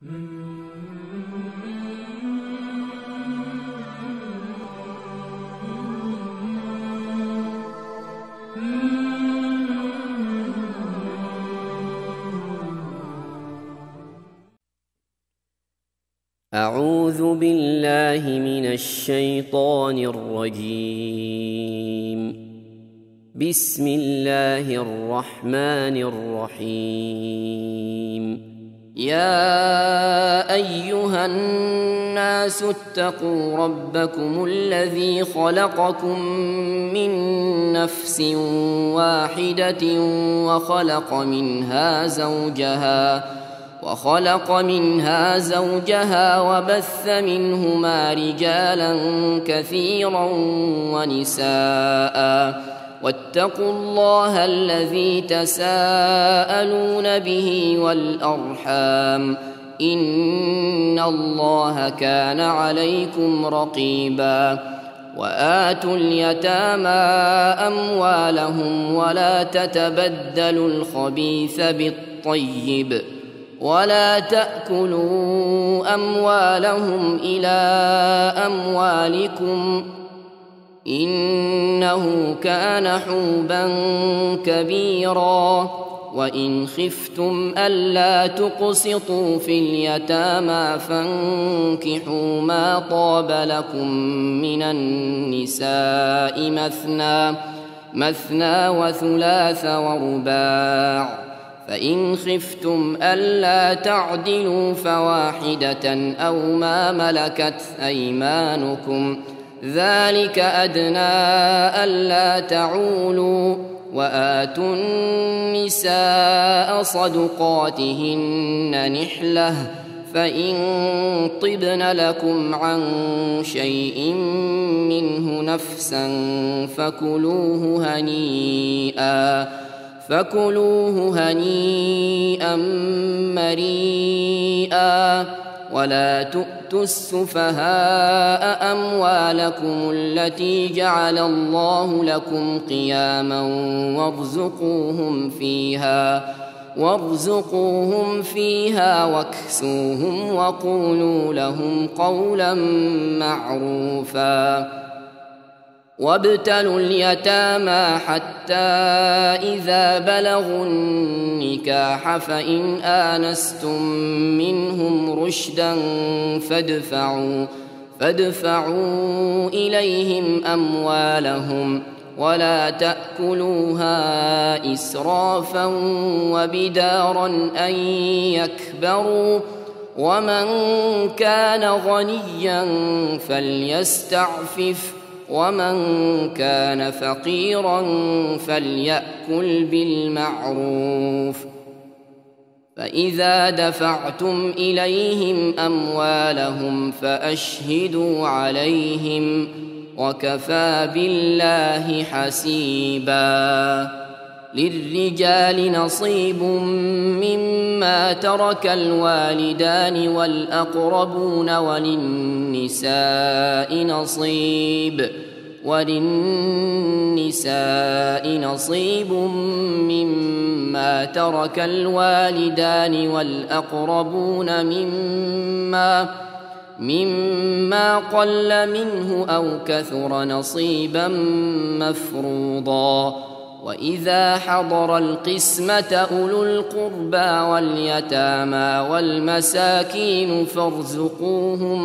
أعوذ بالله من الشيطان الرجيم. بسم الله الرحمن الرحيم. يا أيها الناس اتقوا ربكم الذي خلقكم من نفس واحدة وخلق منها زوجها وبث منهما رجالا كثيرا ونساء واتقوا الله الذي تساءلون به والأرحام إن الله كان عليكم رقيبا. وآتوا اليتامى أموالهم ولا تتبدلوا الخبيث بالطيب ولا تأكلوا أموالهم إلى أموالكم إنه كان حوبا كبيرا. وإن خفتم ألا تقسطوا في اليتامى فانكحوا ما طاب لكم من النساء مثنى وثلاث ورباع. فإن خفتم ألا تعدلوا فواحدة أو ما ملكت أيمانكم ذلك أدنى ألا تعولوا. وآتوا النساء صدقاتهن نحلة فإن طبن لكم عن شيء منه نفسا فكلوه هنيئا مريئا. ولا تؤتوا السفهاء أموالكم التي جعل الله لكم قياما وارزقوهم فيها واكسوهم وقولوا لهم قولا معروفا. وابتلوا اليتامى حتى إذا بلغوا النكاح فإن آنستم منهم رشدا فادفعوا إليهم أموالهم ولا تأكلوها إسرافا وبدارا أن يكبروا. ومن كان غنيا فليستعفف ومن كان فقيرا فليأكل بالمعروف. فإذا دفعتم إليهم أموالهم فأشهدوا عليهم وكفى بالله حسيبا. للرجال نصيب مما ترك الوالدان والأقربون وللنساء نصيب مما ترك الوالدان والأقربون مما قل منه أو كثر نصيبا مفروضا. وإذا حضر القسمة أولو القربى واليتامى والمساكين فارزقوهم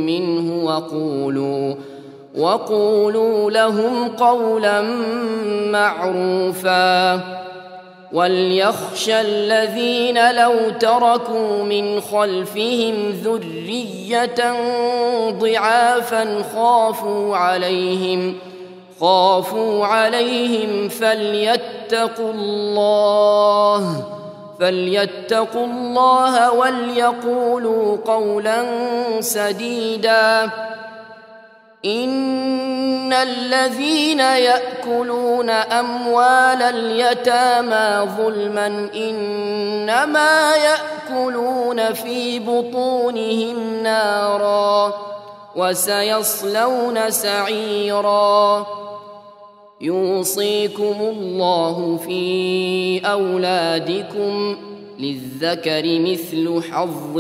منه وقولوا لهم قولا معروفا. وليخشى الذين لو تركوا من خلفهم ذرية ضعافا خافوا عليهم فليتقوا الله وليقولوا قولا سديدا. إن الذين يأكلون أموال اليتامى ظلما إنما يأكلون في بطونهم نارا وسيصلون سعيرا. يوصيكم الله في أولادكم للذكر مثل حظ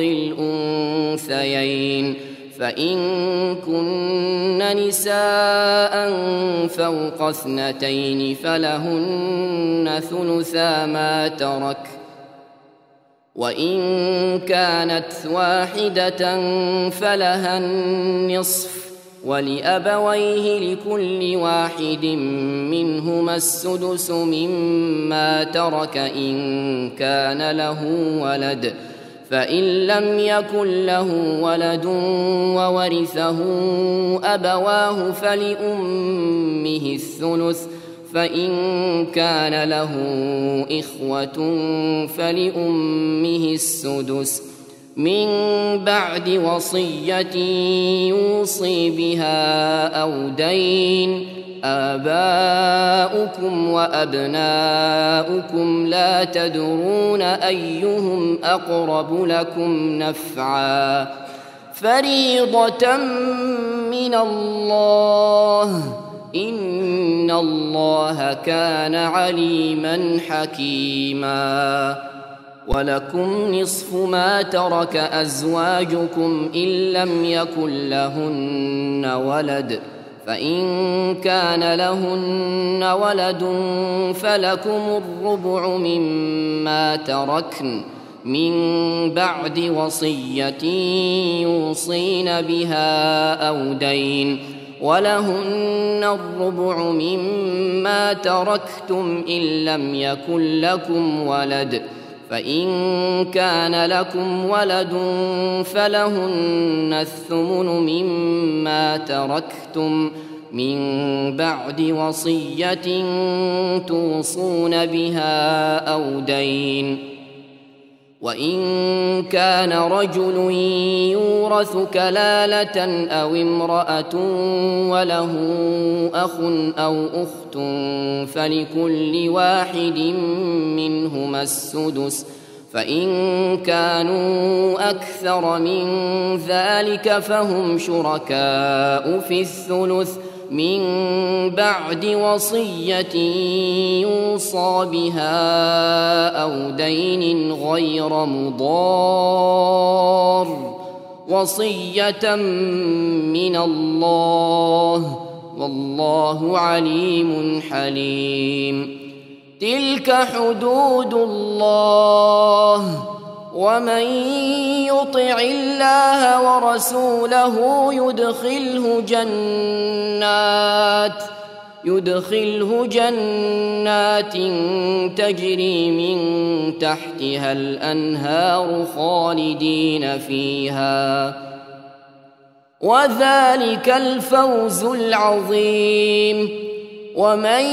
الأنثيين فإن كن نساء فوق 2 فلهن ثلثا ما ترك وإن كانت واحدة فلها النصف ولأبويه لكل واحد منهما السدس مما ترك إن كان له ولد فإن لم يكن له ولد وورثه أبواه فلأمه الثلث فإن كان له إخوة فلأمه السدس من بعد وصية يوصي بها أو دين آباؤكم وأبناؤكم لا تدرون أيهم أقرب لكم نفعا فريضة من الله إن الله كان عليما حكيما ولكم نصف ما ترك أزواجكم إن لم يكن لهن ولد فإن كان لهن ولد فلكم الربع مما تركن من بعد وصية يوصين بها أو دين ولهن الربع مما تركتم إن لم يكن لكم ولد فإن كان لكم ولد فلهن الثمن مما تركتم من بعد وصية توصون بها أو دين وإن كان رجل يورث كلالة أو امرأة وله أخ أو أخت فلكل واحد منهما السدس فإن كانوا أكثر من ذلك فهم شركاء في الثلث من بعد وصية يوصى بها أو دين غير مضار وصية من الله والله عليم حليم تلك حدود الله ومن يطع الله ورسوله يدخله جنات تجري من تحتها الأنهار خالدين فيها وذلك الفوز العظيم ومن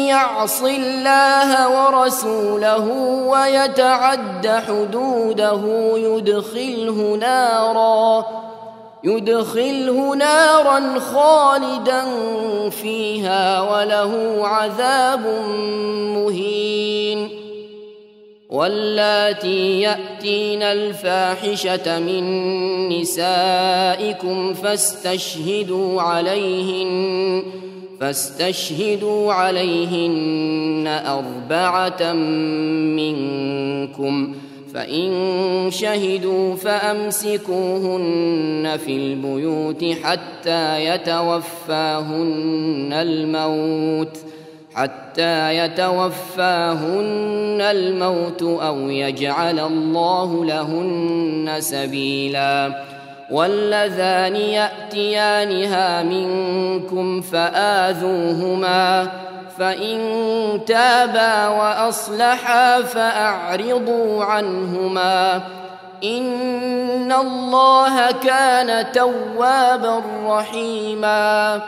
يعص الله ورسوله ويتعد حدوده يدخله نارا خالدا فيها وله عذاب مهين واللاتي يأتين الفاحشة من نسائكم فاستشهدوا عليهن 4 منكم فإن شهدوا فأمسكوهن في البيوت حتى يتوفاهن الموت أو يجعل الله لهن سبيلا واللذان يأتيانها منكم فآذوهما فإن تابا وأصلحا فأعرضوا عنهما إن الله كان توابا رحيما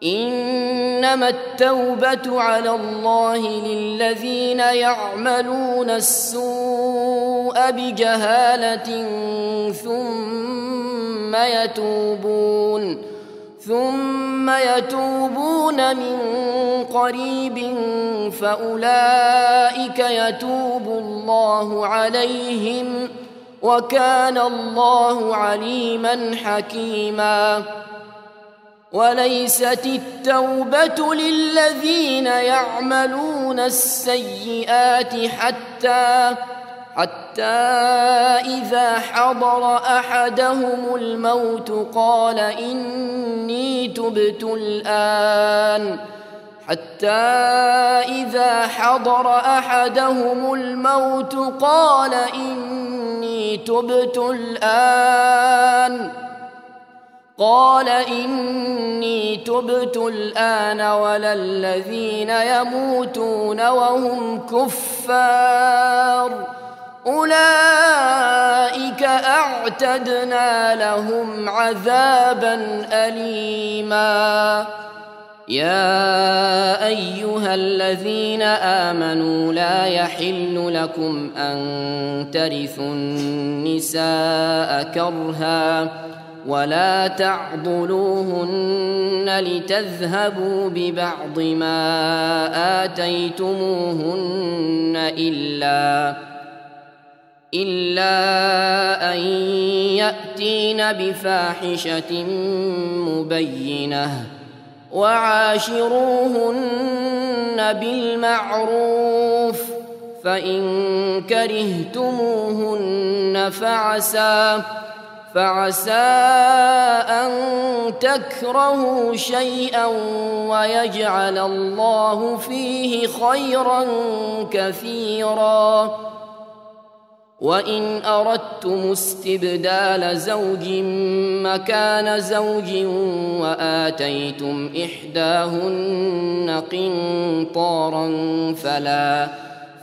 إنما التوبة على الله للذين يعملون السوء بجهالة ثم يتوبون من قريب فأولئك يتوب الله عليهم وكان الله عليما حكيما وليست التوبة للذين يعملون السيئات حتى إذا حضر أحدهم الموت قال إني تبت الآن ولا الذين يموتون وهم كفار أولئك أعتدنا لهم عذابا أليما. يا أيها الذين آمنوا لا يحل لكم أن ترثوا النساء كرها ولا تعضلوهن لتذهبوا ببعض ما آتيتموهن إلا أن يأتين بفاحشة مبينة وعاشروهن بالمعروف فإن كرهتموهن فعسى أن تكرهوا شيئا ويجعل الله فيه خيرا كثيرا. وإن أردتم استبدال زوج مكان زوج وآتيتم إحداهن قنطارا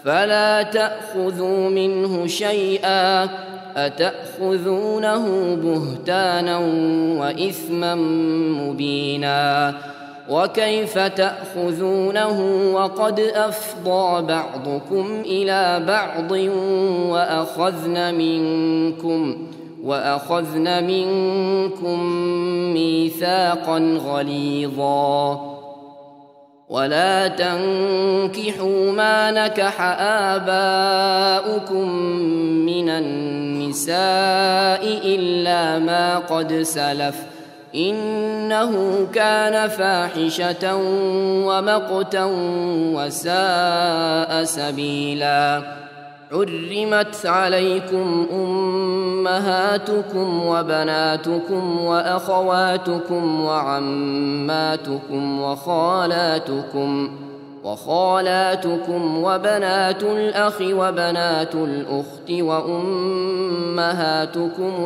فلا تأخذوا منه شيئا أتأخذونه بهتانا وإثما مبينا. وكيف تأخذونه وقد أفضى بعضكم إلى بعض وأخذن منكم ميثاقا غليظا. ولا تنكحوا ما نكح آباؤكم من النساء إلا ما قد سلف إنه كان فاحشة ومقتا وساء سبيلا. حرمت عليكم أمهاتكم وبناتكم وأخواتكم وعماتكم وخالاتكم وبنات الأخ وبنات الأخت وأمهاتكم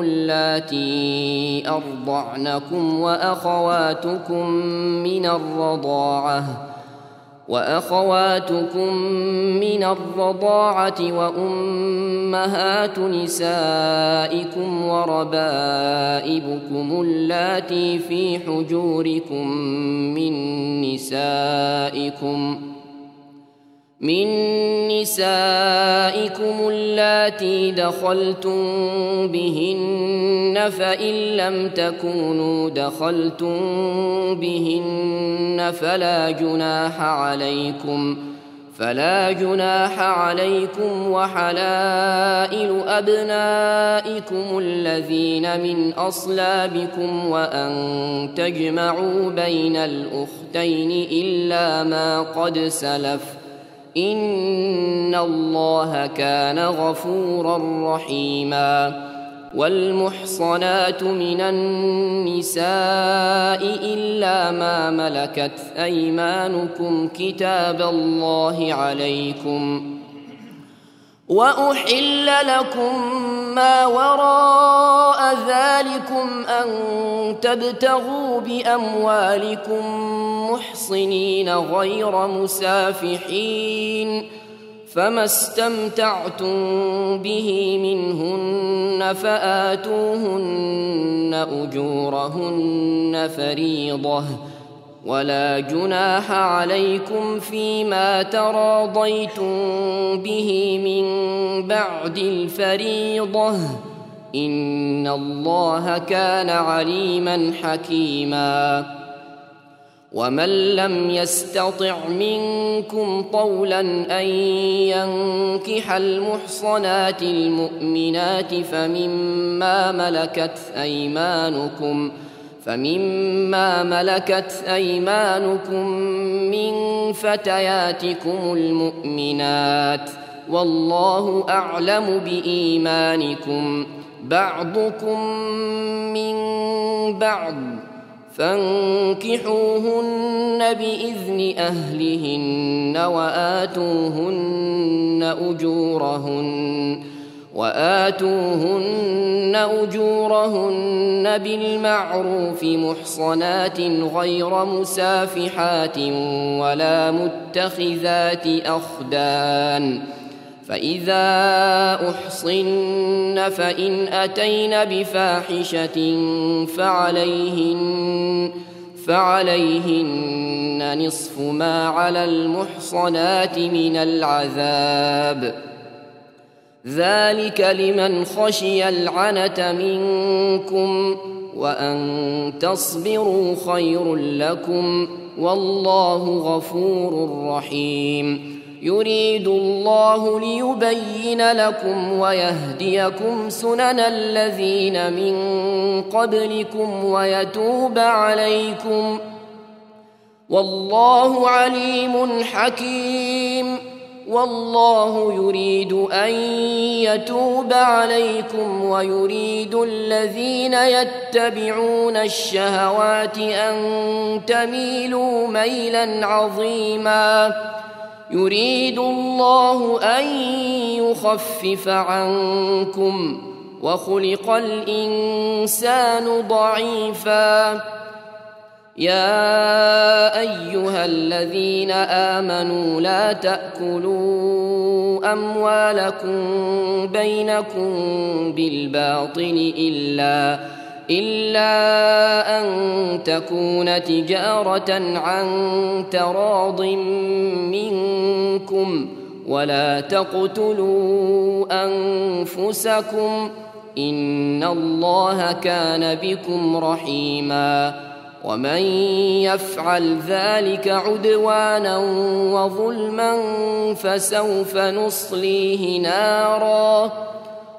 اللاتي أرضعنكم وأخواتكم من الرضاعة وأمهات نسائكم وربائبكم اللاتي في حجوركم من نسائكم اللاتي دخلتم بهن فإن لم تكونوا دخلتم بهن فلا جناح عليكم وحلائل أبنائكم الذين من أصلابكم وأن تجمعوا بين الأختين إلا ما قد سلف إن الله كان غفورا رحيما. والمحصنات من النساء إلا ما ملكت أيمانكم كتاب الله عليكم. وأحل لكم ما وراء ذلكم أن تبتغوا بأموالكم محصنين غير مسافحين فما استمتعتم به منهن فآتوهن أجورهن فريضة ولا جناح عليكم فيما تراضيتم به من بعد الفريضة إن الله كان عليما حكيما. ومن لم يستطع منكم طولا أن ينكح المحصنات المؤمنات فمما ملكت أيمانكم من فتياتكم المؤمنات والله أعلم بإيمانكم بعضكم من بعض فانكحوهن بإذن أهلهن وآتوهن أجورهن بالمعروف محصنات غير مسافحات ولا متخذات أخدان فإذا أحصن فإن أتين بفاحشة فعليهن نصف ما على المحصنات من العذاب ذلك لمن خشي العنة منكم وأن تصبروا خير لكم والله غفور رحيم يريد الله ليبين لكم ويهديكم سنن الذين من قبلكم ويتوب عليكم والله عليم حكيم والله يريد أن يتوب عليكم ويريد الذين يتبعون الشهوات أن تميلوا ميلا عظيما يريد الله أن يخفف عنكم وخلق الإنسان ضعيفا يا أيها الذين آمنوا لا تأكلوا أموالكم بينكم بالباطل إلا أن تكون تجارة عن تراض منكم ولا تقتلوا أنفسكم إن الله كان بكم رحيما ومن يفعل ذلك عدوانا وظلما فسوف نصليه نارا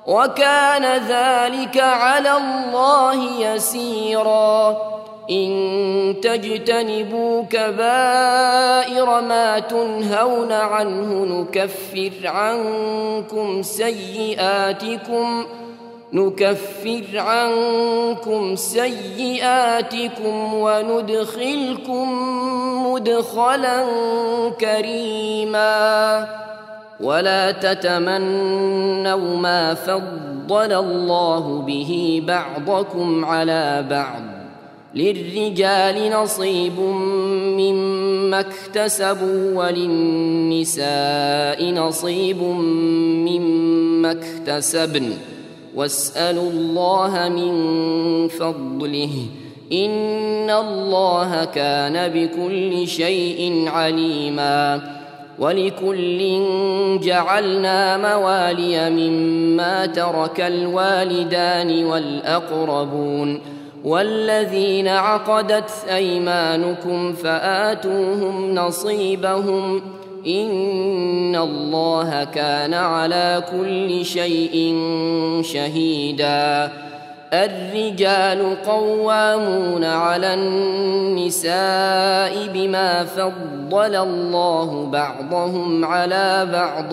وكان ذلك على الله يسيرا إن تجتنبوا كبائر ما تنهون عنه نكفر عنكم سيئاتكم وندخلكم مدخلا كريما ولا تتمنوا ما فضل الله به بعضكم على بعض للرجال نصيب مما اكتسبوا وللنساء نصيب مما اكتسبن واسألوا الله من فضله إن الله كان بكل شيء عليما ولكل جعلنا موالي مما ترك الوالدان والأقربون والذين عقدت أيمانكم فآتوهم نصيبهم إن الله كان على كل شيء شهيدا الرجال قوامون على النساء بما فضل الله بعضهم على بعض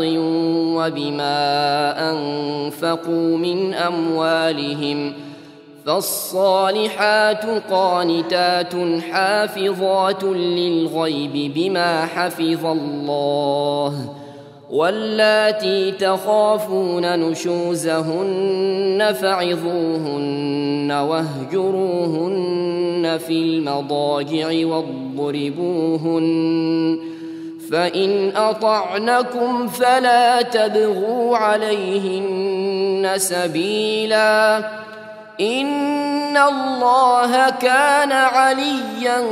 وبما أنفقوا من أموالهم فالصالحات قانتات حافظات للغيب بما حفظ الله واللاتي تخافون نشوزهن فعظوهن واهجروهن في المضاجع واضربوهن فإن أطعنكم فلا تبغوا عليهن سبيلا إن الله كان عليا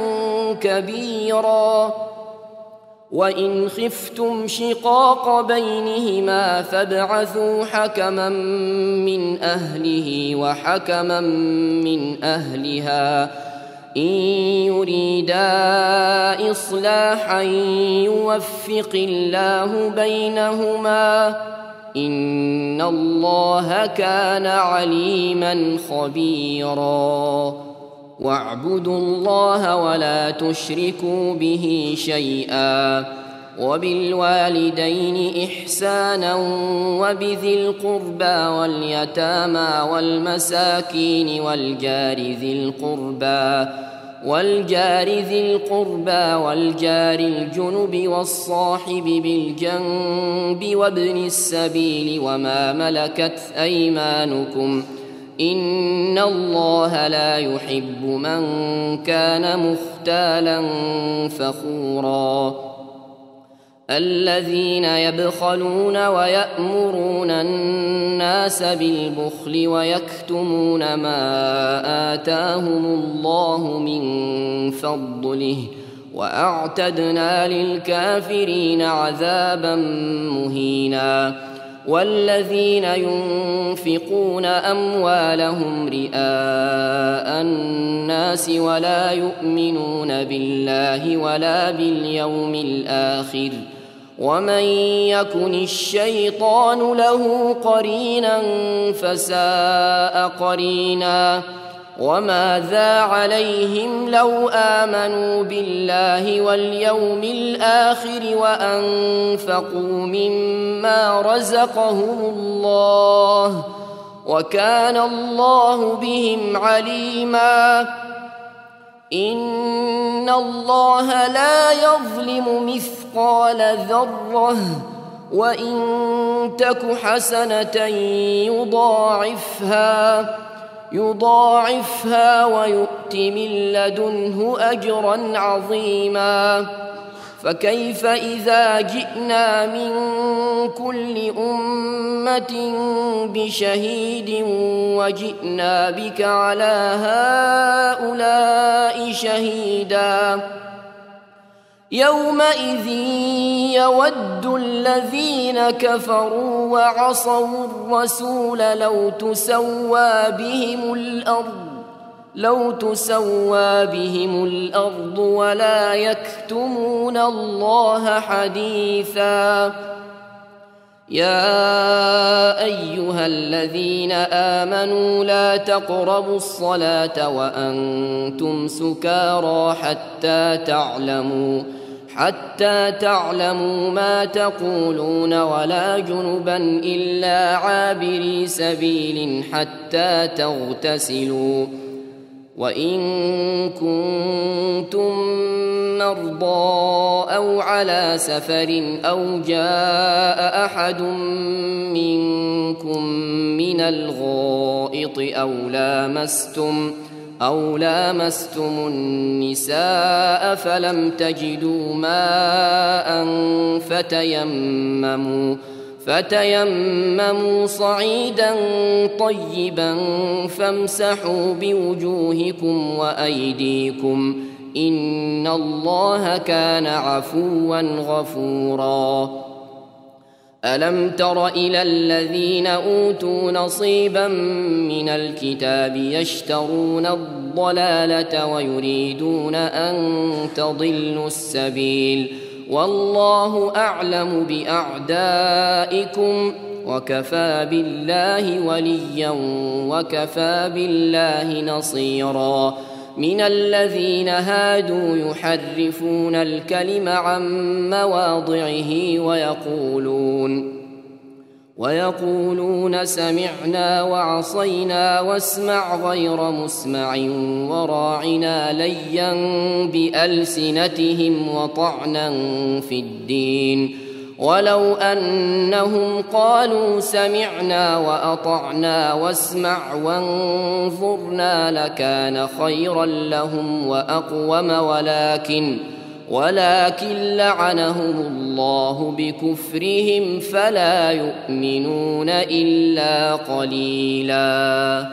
كبيرا وإن خفتم شقاق بينهما فابعثوا حكما من أهله وحكما من أهلها إن يريدا إصلاحا يوفق الله بينهما إن الله كان عليما خبيرا واعبدوا الله ولا تشركوا به شيئا وبالوالدين إحسانا وبذي القربى واليتامى والمساكين والجار ذي القربى والجار الجنب والصاحب بالجنب وابن السبيل وما ملكت أيمانكم إن الله لا يحب من كان مختالا فخورا الذين يبخلون ويأمرون الناس بالبخل ويكتمون ما آتاهم الله من فضله وأعتدنا للكافرين عذابا مهينا والذين ينفقون أموالهم رئاء الناس ولا يؤمنون بالله ولا باليوم الآخر ومن يكن الشيطان له قرينا فساء قرينا وماذا عليهم لو آمنوا بالله واليوم الآخر وأنفقوا مما رزقهم الله وكان الله بهم عليما إن الله لا يظلم مثقال ذرة وإن تك حسنة يضاعفها ويؤت من لدنه أجرا عظيما فكيف إذا جئنا من كل أمة بشهيد وجئنا بك على هؤلاء شهيدا يومئذ يود الذين كفروا وعصوا الرسول لو تسوى بهم الأرض ولا يكتمون الله حديثا يا أيها الذين آمنوا لا تقربوا الصلاة وأنتم سكارى حتى تعلموا ما تقولون ولا جنبا إلا عابري سبيل حتى تغتسلوا وإن كنتم مرضى أو على سفر أو جاء أحد منكم من الغائط أو لامستم النساء فلم تجدوا ماء فتيمموا صعيدا طيبا فامسحوا بوجوهكم وأيديكم إن الله كان عفوا غفورا ألم تر إلى الذين أوتوا نصيبا من الكتاب يشترون الضلالة ويريدون أن تضلوا السبيل والله أعلم بأعدائكم وكفى بالله وليا وكفى بالله نصيرا من الذين هادوا يحرفون الكلم عن مواضعه ويقولون سمعنا وعصينا واسمع غير مسمع وراعنا ليا بألسنتهم وطعنا في الدين ولو أنهم قالوا سمعنا وأطعنا واسمع وانظرنا لكان خيرا لهم وأقوم ولكن لعنهم الله بكفرهم فلا يؤمنون إلا قليلا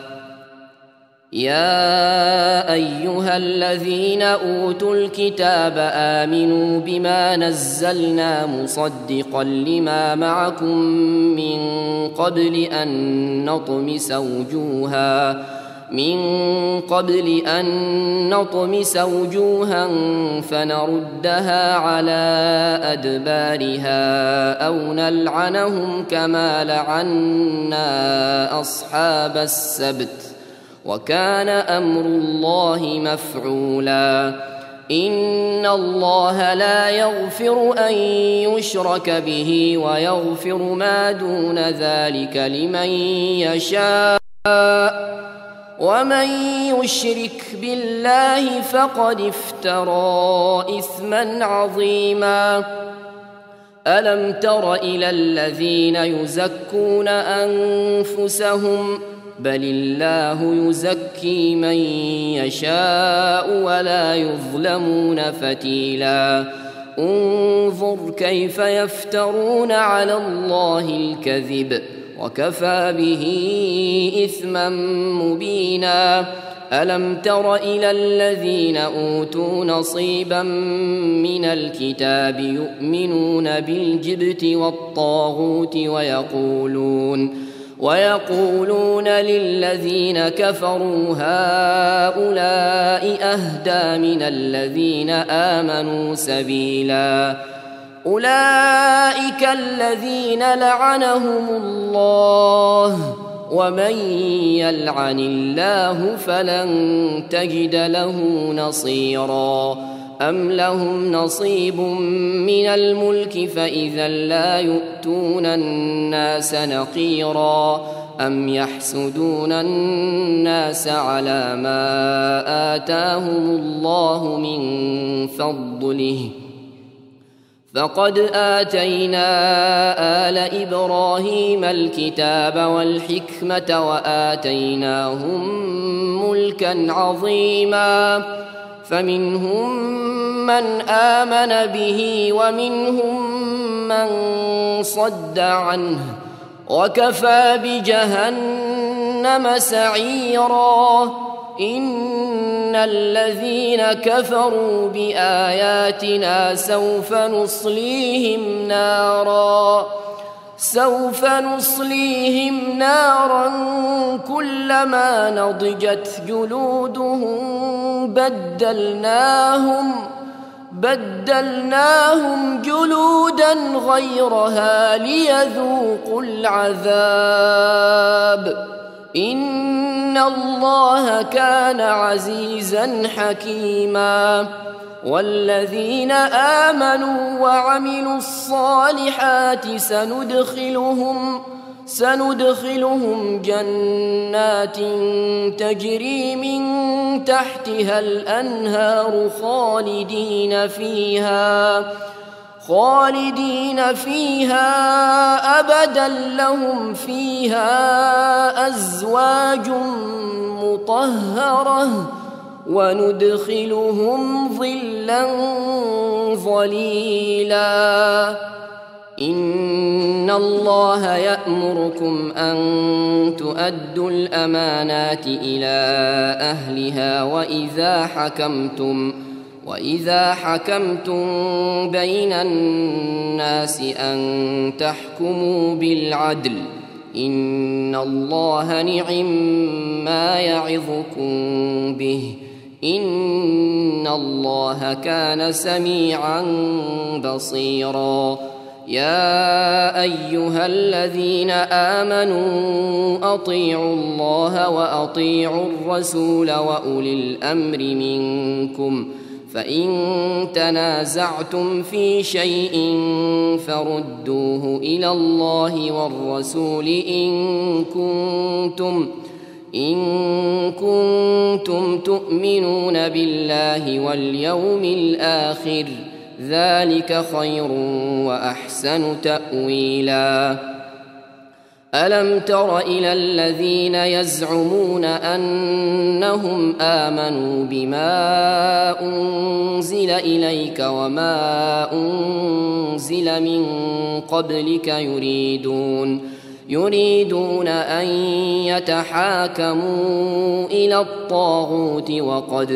يا أيها الذين أوتوا الكتاب آمنوا بما نزلنا مصدقا لما معكم من قبل أن نطمس وجوها فنردها على أدبارها أو نلعنهم كما لعنا أصحاب السبت وكان أمر الله مفعولا إن الله لا يغفر أن يشرك به ويغفر ما دون ذلك لمن يشاء ومن يشرك بالله فقد افترى إثما عظيما ألم تر إلى الذين يزكون أنفسهم بل الله يزكي من يشاء ولا يظلمون فتيلا انظر كيف يفترون على الله الكذب وكفى به إثما مبينا ألم تر إلى الذين أوتوا نصيبا من الكتاب يؤمنون بالجبت والطاغوت ويقولون للذين كفروا هؤلاء أهدى من الذين آمنوا سبيلا أولئك الذين لعنهم الله ومن يلعن الله فلن تجد له نصيرا أم لهم نصيب من الملك فإذا لا يؤتون الناس نقيرا أم يحسدون الناس على ما آتاهم الله من فضله فقد آتينا آل إبراهيم الكتاب والحكمة وآتيناهم ملكا عظيما فمنهم من آمن به ومنهم من صد عنه وكفى بجهنم سعيرا إن الذين كفروا بآياتنا سوف نصليهم نارا كلما نضجت جلودهم بدلناهم جلودا غيرها ليذوقوا العذاب إن الله كان عزيزا حكيما والذين آمنوا وعملوا الصالحات سندخلهم جنات تجري من تحتها الأنهار خالدين فيها أبدا لهم فيها أزواج مطهرة وندخلهم ظلا ظليلا إن الله يأمركم أن تؤدوا الأمانات إلى أهلها وإذا حكمتم بين الناس أن تحكموا بالعدل إن الله نعم ما يعظكم به إن الله كان سميعا بصيرا يا أيها الذين آمنوا أطيعوا الله وأطيعوا الرسول وأولي الأمر منكم فإن تنازعتم في شيء فردوه إلى الله والرسول إن كنتم تؤمنون بالله واليوم الآخر ذلك خير وأحسن تأويلا ألم تر إلى الذين يزعمون أنهم آمنوا بما أنزل إليك وما أنزل من قبلك يريدون أن يتحاكموا إلى الطاغوت وقد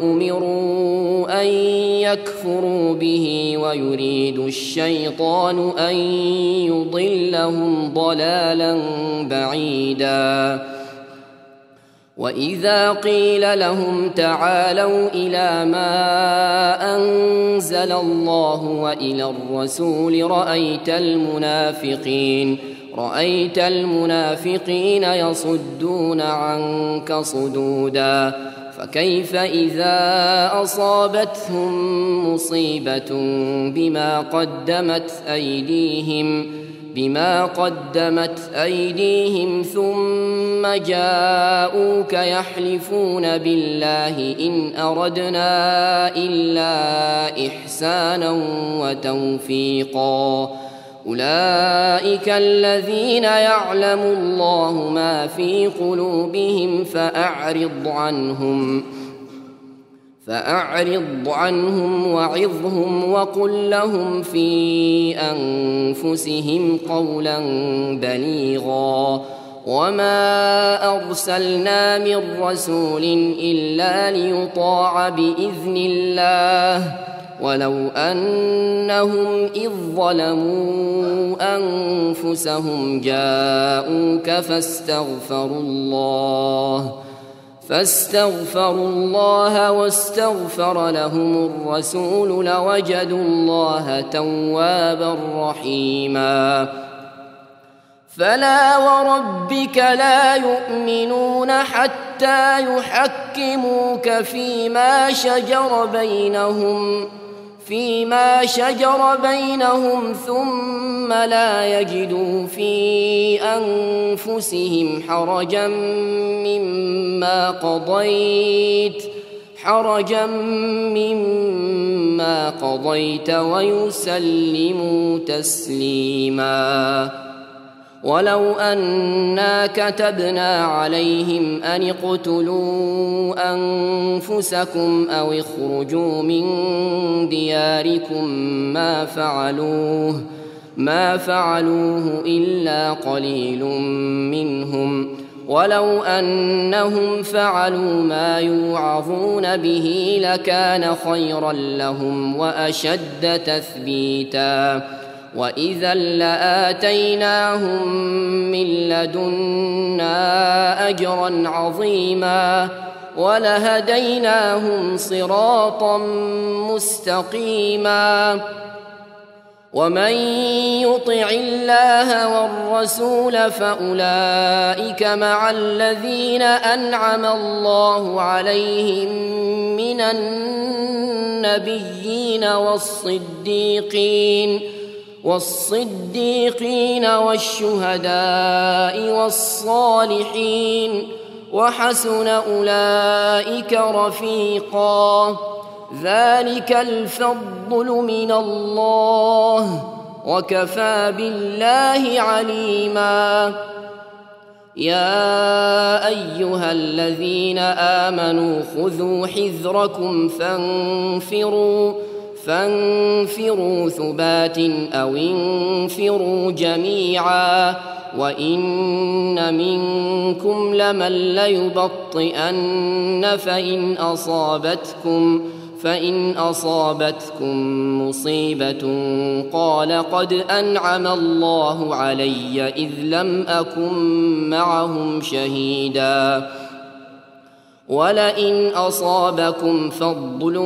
أمروا أن يكفروا به ويريد الشيطان أن يضلهم ضلالا بعيدا وإذا قيل لهم تعالوا إلى ما أنزل الله وإلى الرسول رأيت رأيت المنافقين يصدون عنك صدودا فكيف إذا أصابتهم مصيبة بما قدمت أيديهم ثم جاءوك يحلفون بالله إن أردنا إلا إحسانا وتوفيقا أولئك الذين يعلم الله ما في قلوبهم فأعرض عنهم وعظهم وقل لهم في أنفسهم قولا بليغا وما أرسلنا من رسول إلا ليطاع بإذن الله ولو أنهم إذ ظلموا أنفسهم جاءوك فاستغفروا الله واستغفر لهم الرسول لوجدوا الله توابا رحيما فلا وربك لا يؤمنون حتى يحكموك فيما شجر بينهم ثم لا يجدوا في أنفسهم حرجا مما قضيت ويسلموا تسليما ولو أنا كتبنا عليهم أن اقتلوا أنفسكم أو اخرجوا من دياركم ما فعلوه إلا قليل منهم ولو أنهم فعلوا ما يوعظون به لكان خيرا لهم وأشد تثبيتا وإذا لآتيناهم من لدنا أجرا عظيما ولهديناهم صراطا مستقيما ومن يطع الله والرسول فأولئك مع الذين أنعم الله عليهم من النبيين والصديقين والشهداء والصالحين وحسن أولئك رفيقا ذلك الفضل من الله وكفى بالله عليما يا أيها الذين آمنوا خذوا حذركم فانفروا ثبات أو انفروا جميعا وإن منكم لمن ليبطئن فإن أصابتكم مصيبة قال قد أنعم الله علي إذ لم أكن معهم شهيدا ولئن أصابكم فضل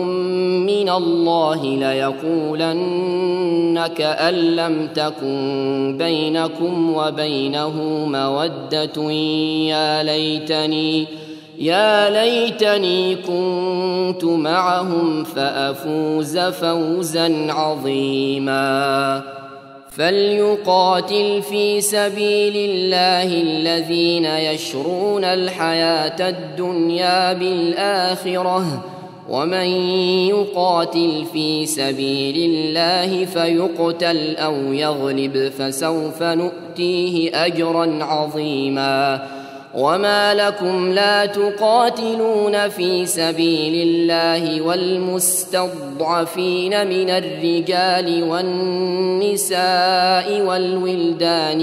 من الله ليقولن كأن لم تكن بينكم وبينه مودة يا ليتني كنت معهم فأفوز فوزا عظيما فليقاتل في سبيل الله الذين يشرون الحياة الدنيا بالآخرة ومن يقاتل في سبيل الله فيقتل أو يغلب فسوف نؤتيه أجرا عظيما وما لكم لا تقاتلون في سبيل الله والمستضعفين من الرجال والنساء والولدان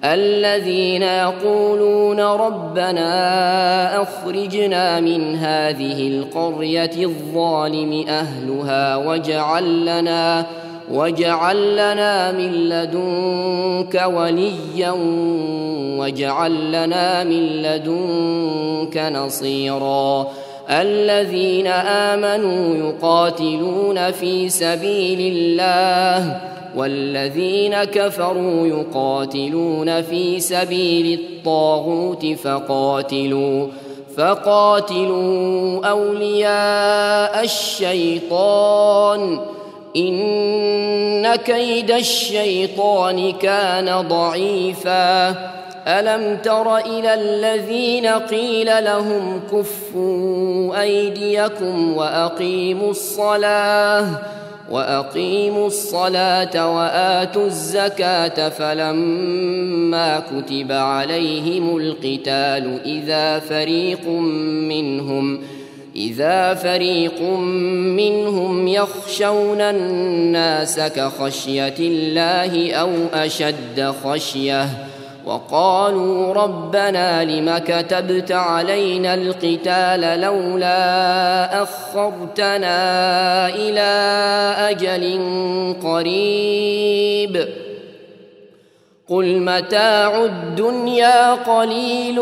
الذين يقولون ربنا أخرجنا من هذه القرية الظالم أهلها واجعل لنا من لدنك وليا واجعل لنا من لدنك نصيرا الذين آمنوا يقاتلون في سبيل الله والذين كفروا يقاتلون في سبيل الطاغوت فقاتلوا أولياء الشيطان إن كيد الشيطان كان ضعيفا ألم تر إلى الذين قيل لهم كفوا أيديكم وأقيموا الصلاة وآتوا الزكاة فلما كتب عليهم القتال إذا فريق منهم يخشون الناس كخشية الله أو أشد خشية وقالوا ربنا لم كتبت علينا القتال لولا أخرتنا إلى أجل قريب قل متاع الدنيا قليل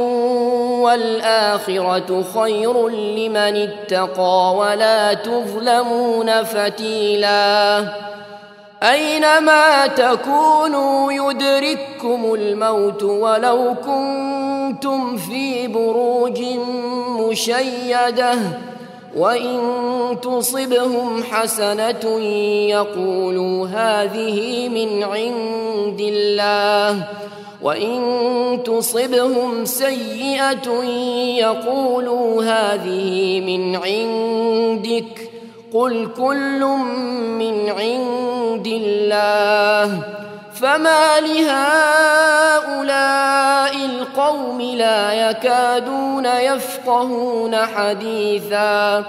والآخرة خير لمن اتقى ولا تظلمون فتيلا أينما تكونوا يدرككم الموت ولو كنتم في بروج مشيدة وإن تصبهم حسنة يقولوا هذه من عند الله وإن تصبهم سيئة يقولوا هذه من عندك قل كل من عند الله فما لهؤلاء القوم لا يكادون يفقهون حديثا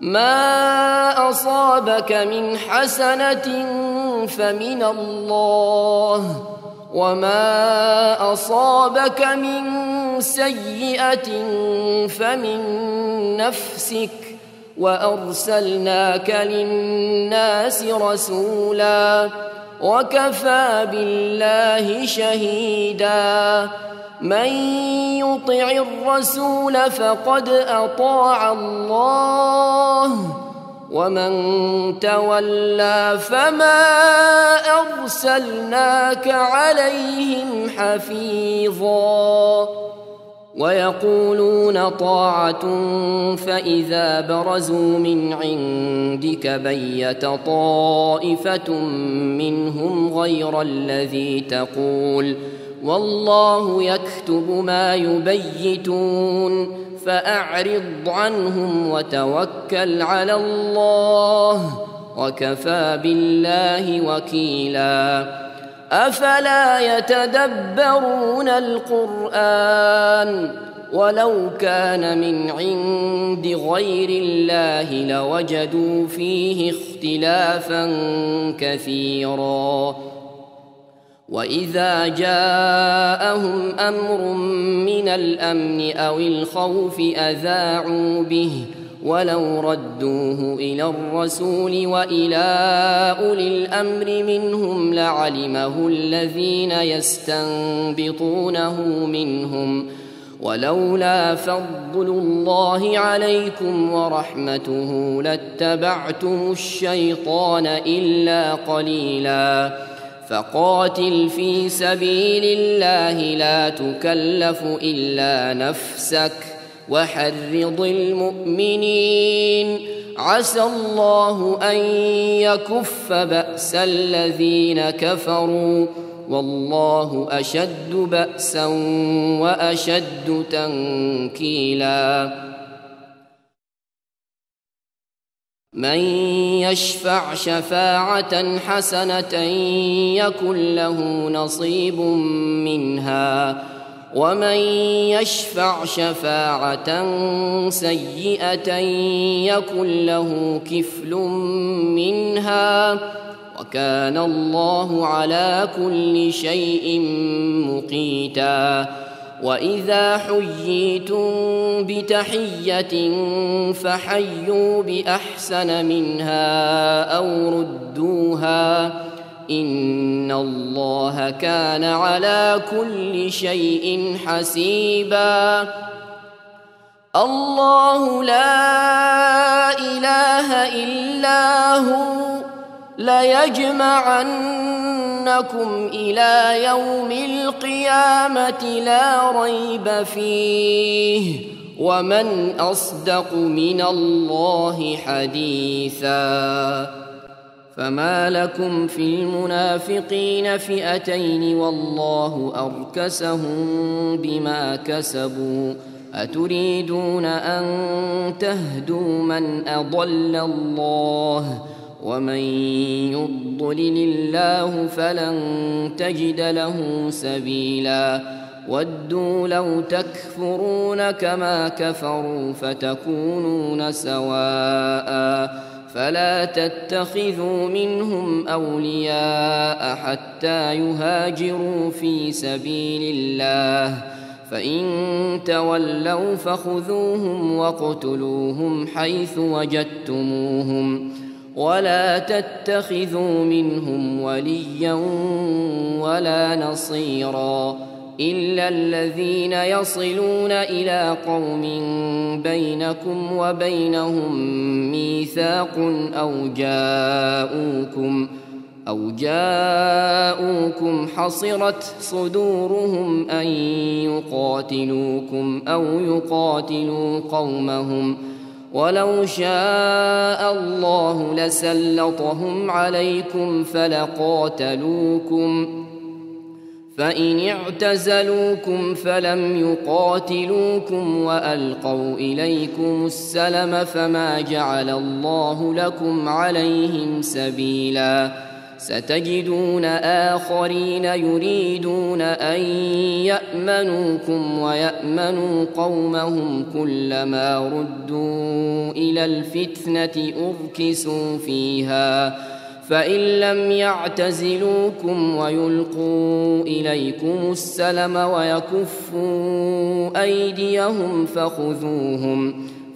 ما أصابك من حسنة فمن الله وما أصابك من سيئة فمن نفسك وأرسلناك للناس رسولا وكفى بالله شهيدا من يطع الرسول فقد أطاع الله ومن تولى فما أرسلناك عليهم حفيظا ويقولون طاعة فإذا برزوا من عندك بيت طائفة منهم غير الذي تقول والله يكتب ما يبيتون فأعرض عنهم وتوكل على الله وكفى بالله وكيلا أفلا يتدبرون القرآن ولو كان من عند غير الله لوجدوا فيه اختلافا كثيرا وإذا جاءهم أمر من الأمن أو الخوف أذاعوا به ولو ردوه إلى الرسول وإلى أولي الأمر منهم لعلمه الذين يستنبطونه منهم ولولا فضل الله عليكم ورحمته لاتبعتم الشيطان إلا قليلا فقاتل في سبيل الله لا تكلف إلا نفسك وحرض المؤمنين عسى الله أن يكف بأس الذين كفروا والله أشد بأسا وأشد تنكيلا من يشفع شفاعة حسنة يكن له نصيب منها ومن يشفع شفاعة سيئة يكن له كفل منها وكان الله على كل شيء مقيتا وإذا حييتم بتحية فحيوا بأحسن منها أو ردوها إن الله كان على كل شيء حسيبا الله لا إله إلا هو ليجمعنكم إلى يوم القيامة لا ريب فيه ومن أصدق من الله حديثا. فما لكم في المنافقين فئتين والله أركسهم بما كسبوا أتريدون أن تهدوا من أضل الله ومن يضلل الله فلن تجد له سبيلا. ودوا لو تكفرون كما كفروا فتكونون سواء فلا تتخذوا منهم أولياء حتى يهاجروا في سبيل الله فإن تولوا فخذوهم واقتلوهم حيث وجدتموهم ولا تتخذوا منهم وليا ولا نصيرا إلا الذين يصلون إلى قوم بينكم وبينهم ميثاق أو جاءوكم حصرت صدورهم أن يقاتلوكم أو يقاتلوا قومهم ولو شاء الله لسلطهم عليكم فلقاتلوكم فإن اعتزلوكم فلم يقاتلوكم وألقوا إليكم السلم فما جعل الله لكم عليهم سبيلا. ستجدون آخرين يريدون أن يأمنوكم ويأمنوا قومهم كلما ردوا إلى الفتنة أركسوا فيها فإن لم يعتزلوكم ويلقوا إليكم السلم ويكفوا أيديهم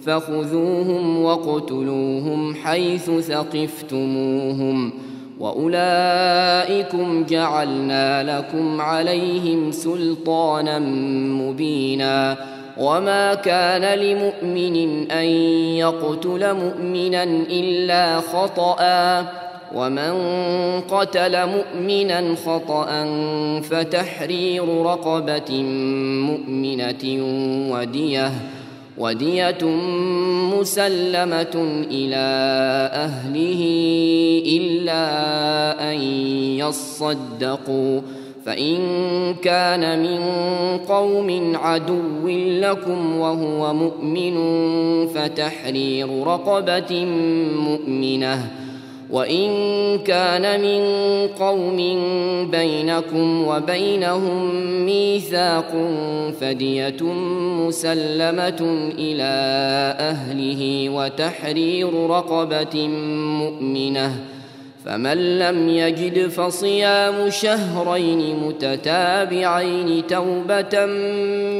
فخذوهم واقتلوهم حيث ثقفتموهم وأولئكم جعلنا لكم عليهم سلطانا مبينا. وما كان لمؤمن أن يقتل مؤمنا إلا خطأ ومن قتل مؤمنا خطأ فتحرير رقبة مؤمنة ودية مسلمة إلى أهله إلا أن يصدقوا فإن كان من قوم عدو لكم وهو مؤمن فتحرير رقبة مؤمنة وإن كان من قوم بينكم وبينهم ميثاق فدية مسلمة إلى أهله وتحرير رقبة مؤمنة فمن لم يجد فصيام شهرين متتابعين توبة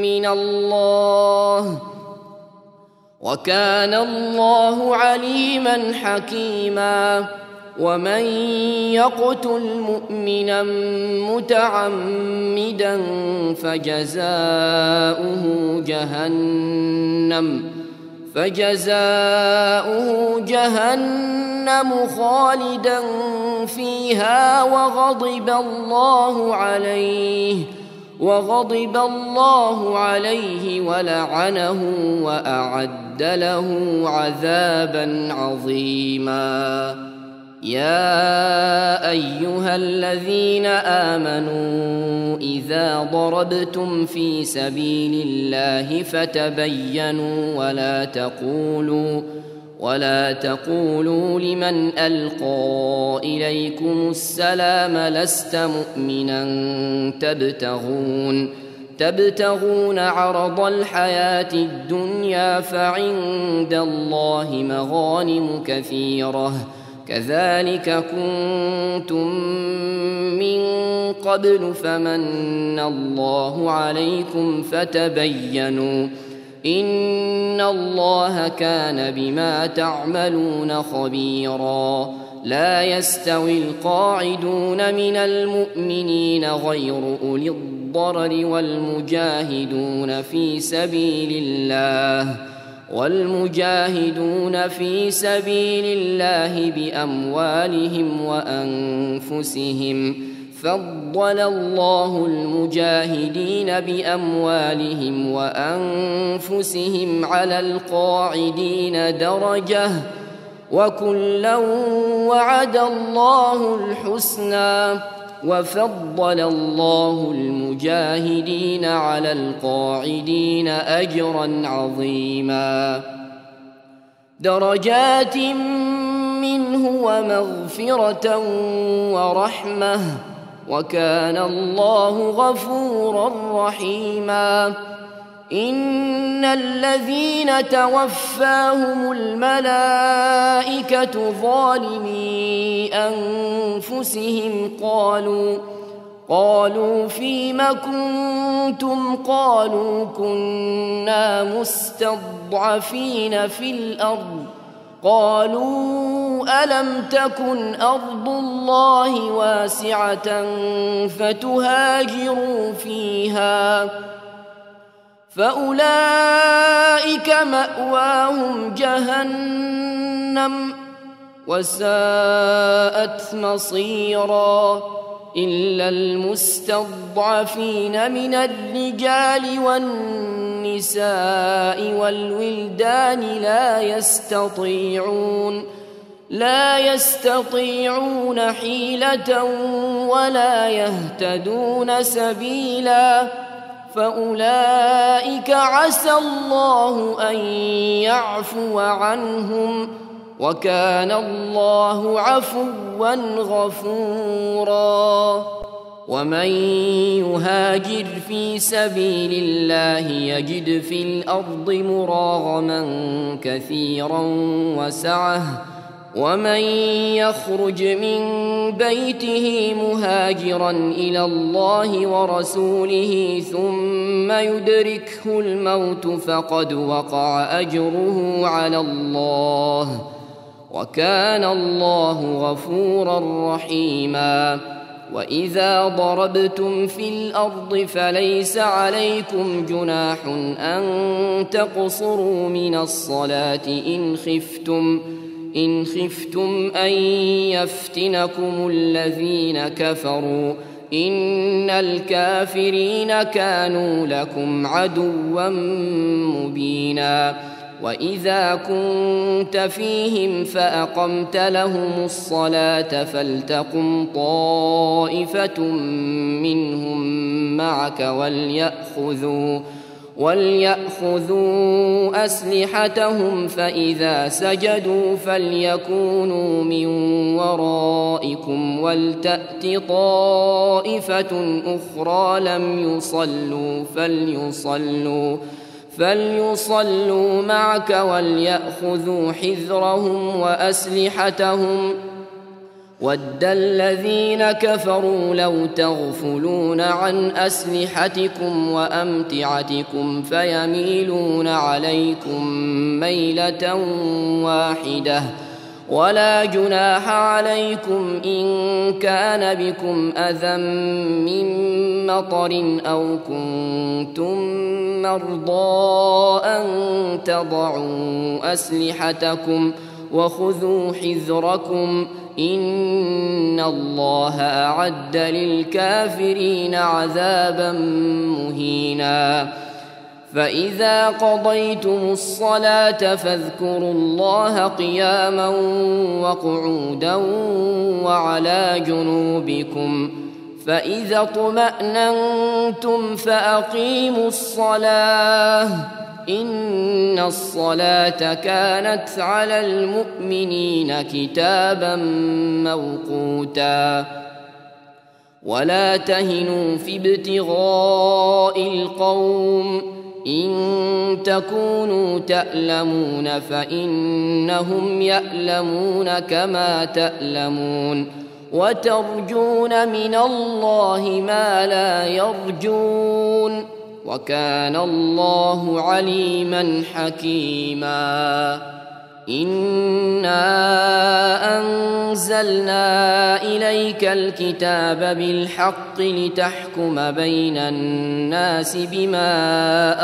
من الله وكان الله عليما حكيما. ومن يقتل مؤمنا متعمدا فجزاؤه جهنم خالدا فيها وغضب الله عليه ولعنه وأعد له عذابا عظيما. يا أيها الذين آمنوا إذا ضربتم في سبيل الله فتبينوا ولا تقولوا لمن ألقى إليكم السلام لست مؤمنا تبتغون عرض الحياة الدنيا فعند الله مغانم كثيرة كذلك كنتم من قبل فمن الله عليكم فتبينوا إن الله كان بما تعملون خبيرا. لا يستوي القاعدون من المؤمنين غير أولي الضرر والمجاهدون في سبيل الله والمجاهدون في سبيل الله بأموالهم وأنفسهم فضل الله المجاهدين بأموالهم وأنفسهم على القاعدين درجة وكلا وعد الله الحسنى وفضل الله المجاهدين على القاعدين أجرا عظيما درجات منه ومغفرة ورحمة وكان الله غفورا رحيما إن الذين توفاهم الملائكة ظالمي أنفسهم قالوا فيم كنتم قالوا كنا مستضعفين في الأرض قالوا ألم تكن أرض الله واسعة فتهاجروا فيها فأولئك مأواهم جهنم وساءت مصيرا إلا المستضعفين من الرجال والنساء والولدان لا يستطيعون حيلة ولا يهتدون سبيلا فأولئك عسى الله أن يعفو عنهم وكان الله عفوا غفورا ومن يهاجر في سبيل الله يجد في الأرض مراغما كثيرا وسعة ومن يخرج من بيته مهاجرا إلى الله ورسوله ثم يدركه الموت فقد وقع أجره على الله وكان الله غفورا رحيما وإذا ضربتم في الأرض فليس عليكم جناح أن تقصروا من الصلاة إن خفتم أن يفتنكم الذين كفروا إن الكافرين كانوا لكم عدوا مبينا وإذا كنت فيهم فأقمت لهم الصلاة فلتقم طائفة منهم معك وليأخذوا أسلحتهم فإذا سجدوا فليكونوا من ورائكم ولتأت طائفة أخرى لم يصلوا فليصلوا معك وليأخذوا حذرهم وأسلحتهم ود الذين كفروا لو تغفلون عن أسلحتكم وأمتعتكم فيميلون عليكم ميلة واحدة ولا جناح عليكم إن كان بكم أذى من مطر أو كنتم مرضى أن تضعوا أسلحتكم وخذوا حذركم إن الله أعد للكافرين عذابا مهينا فإذا قضيتم الصلاة فاذكروا الله قياما وقعودا وعلى جنوبكم فإذا اطمأننتم فأقيموا الصلاة إن الصلاة كانت على المؤمنين كتابا موقوتا ولا تهنوا في ابتغاء القوم إن تكونوا تألمون فإنهم يألمون كما تألمون وترجون من الله ما لا يرجون وكان الله عليما حكيما إنا أنزلنا إليك الكتاب بالحق لتحكم بين الناس بما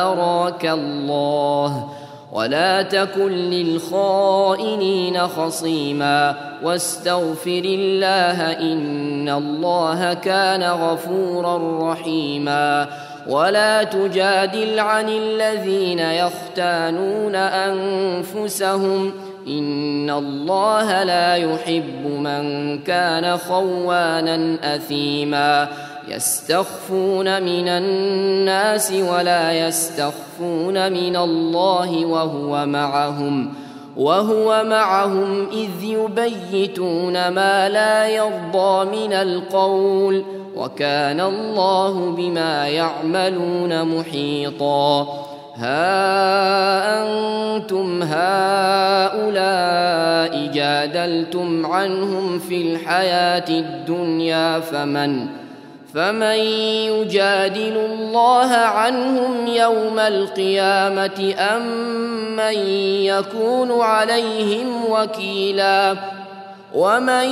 أراك الله ولا تكن للخائنين خصيما واستغفر الله إن الله كان غفورا رحيما. ولا تجادل عن الذين يختانون أنفسهم إن الله لا يحب من كان خوانا أثيما. يستخفون من الناس ولا يستخفون من الله وهو معهم إذ يبيتون ما لا يرضى من القول وكان الله بما يعملون محيطا. ها أنتم هؤلاء جادلتم عنهم في الحياة الدنيا فمن يجادل الله عنهم يوم القيامة أم من يكون عليهم وكيلا. ومن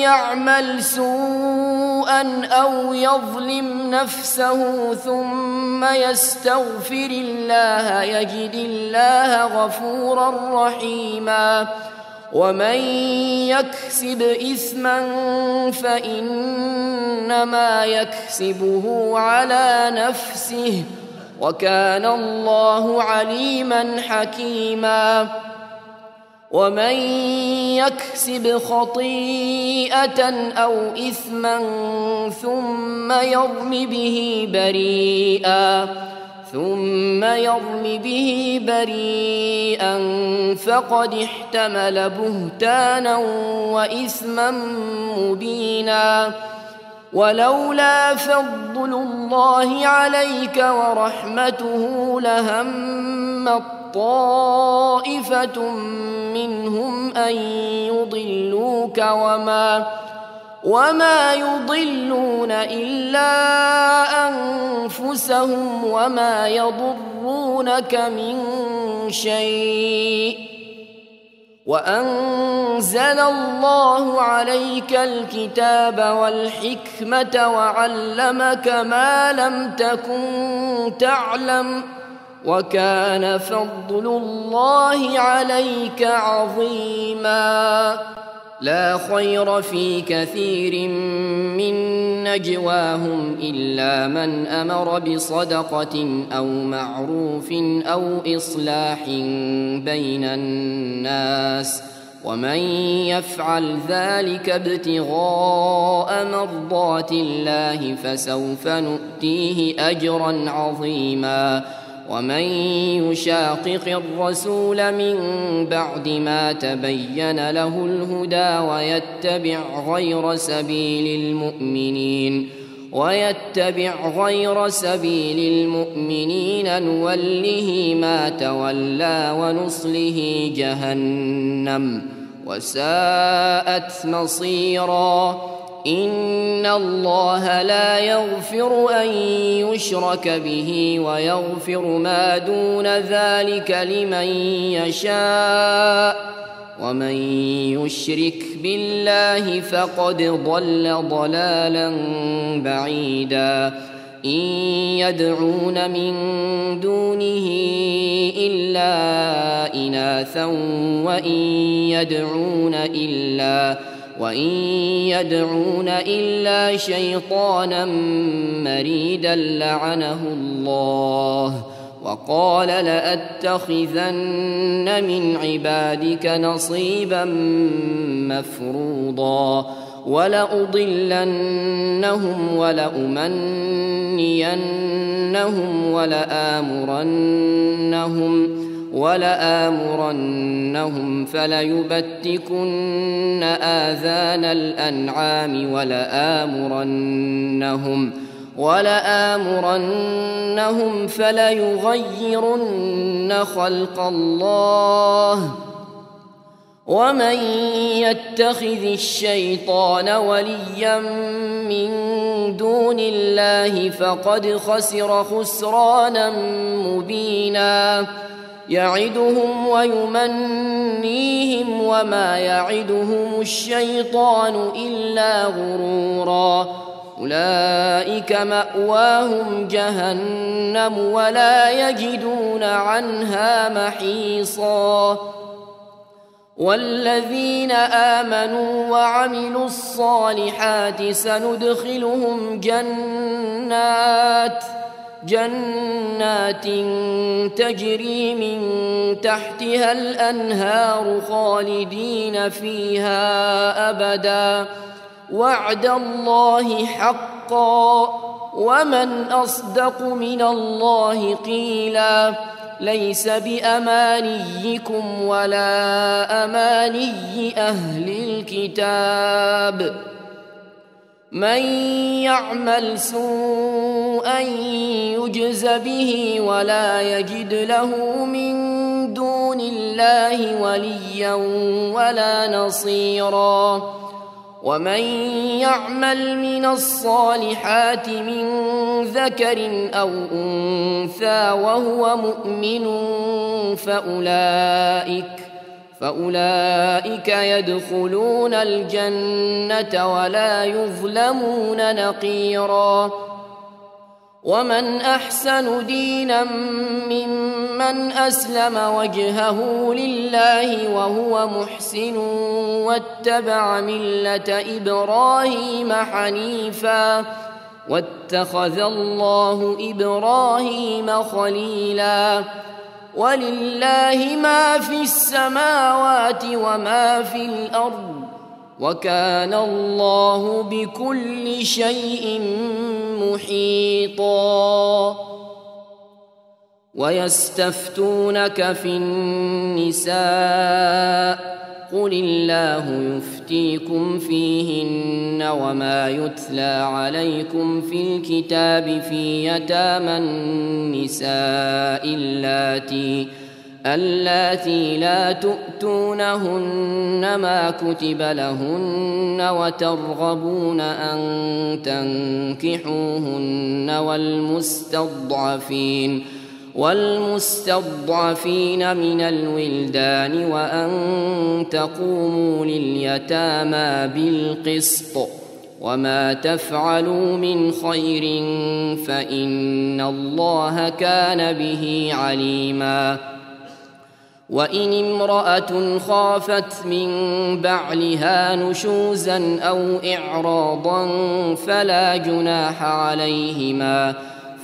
يعمل سوءا أو يظلم نفسه ثم يستغفر الله يجد الله غفورا رحيما. ومن يكسب إثما فإنما يكسبه على نفسه وكان الله عليما حكيما. ومن يكسب خطيئة أو إثما ثم يرم به بريئا فقد احتمل بهتانا وإثما مبينا. ولولا فضل الله عليك ورحمته لهم طائفة منهم أن يضلوك وما يضلون إلا أنفسهم وما يضرونك من شيء. وأنزل الله عليك الكتاب والحكمة وعلمك ما لم تكن تعلم وكان فضل الله عليك عظيما. لا خير في كثير من نجواهم إلا من أمر بصدقة أو معروف أو إصلاح بين الناس ومن يفعل ذلك ابتغاء مرضات الله فسوف نؤتيه أجرا عظيما. ومن يشاقق الرسول من بعد ما تبين له الهدى ويتبع غير سبيل المؤمنين نوله ما تولى ونصله جهنم وساءت مصيرا. إن الله لا يغفر أن يشرك به ويغفر ما دون ذلك لمن يشاء ومن يشرك بالله فقد ضل ضلالا بعيدا. إن يدعون من دونه إلا إناثا وإن يدعون إلا شيطانا مريدا لعنه الله وقال لأتخذن من عبادك نصيبا مفروضا ولأضلنهم ولأمنينهم ولآمرنهم فليبتكن آذان الأنعام ولآمرنهم فليغيرن خلق الله. ومن يتخذ الشيطان وليا من دون الله فقد خسر خسرانا مبينا. يعدهم ويمنيهم وما يعدهم الشيطان إلا غرورا. أولئك مأواهم جهنم ولا يجدون عنها محيصا والذين آمنوا وعملوا الصالحات سندخلهم جنات تجري من تحتها الأنهار خالدين فيها أبدا وعد الله حقا ومن أصدق من الله قيلا ليس بأمانيكم ولا أماني أهل الكتاب من يعمل سوءا يجز به ولا يجد له من دون الله وليا ولا نصيرا ومن يعمل من الصالحات من ذكر أو أنثى وهو مؤمن فأولئك يدخلون الجنة ولا يظلمون نقيرا ومن أحسن دينا ممن أسلم وجهه لله وهو محسن واتبع ملة إبراهيم حنيفا واتخذ الله إبراهيم خليلا ولله ما في السماوات وما في الأرض وكان الله بكل شيء محيطا ويستفتونك في النساء قل الله يفتيكم فيهن وما يتلى عليكم في الكتاب في يتامى النساء اللاتي لا تؤتونهن ما كتب لهن وترغبون أن تنكحوهن والمستضعفين من الولدان وأن تقوموا لليتامى بالقسط وما تفعلوا من خير فإن الله كان به عليما وإن امرأة خافت من بعلها نشوزا أو إعراضا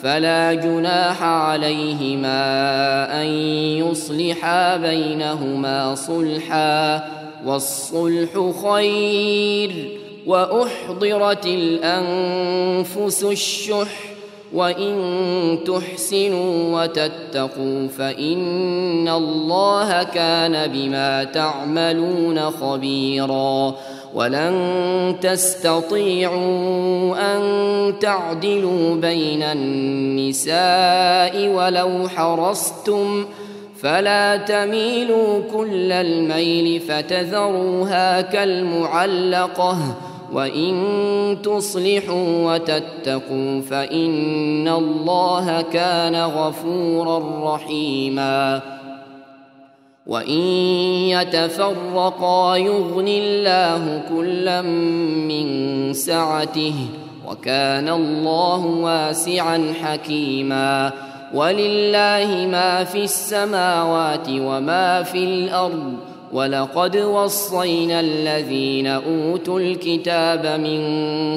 فلا جناح عليهما أن يصلحا بينهما صلحا والصلح خير وأحضرت الأنفس الشح وإن تحسنوا وتتقوا فإن الله كان بما تعملون خبيرا ولن تستطيعوا أن تعدلوا بين النساء ولو حرصتم فلا تميلوا كل الميل فتذروها كالمعلقة وإن تصلحوا وتتقوا فإن الله كان غفورا رحيما وإن يتفرقا يغن الله كلا من سعته وكان الله واسعا حكيما ولله ما في السماوات وما في الأرض ولقد وصينا الذين أوتوا الكتاب من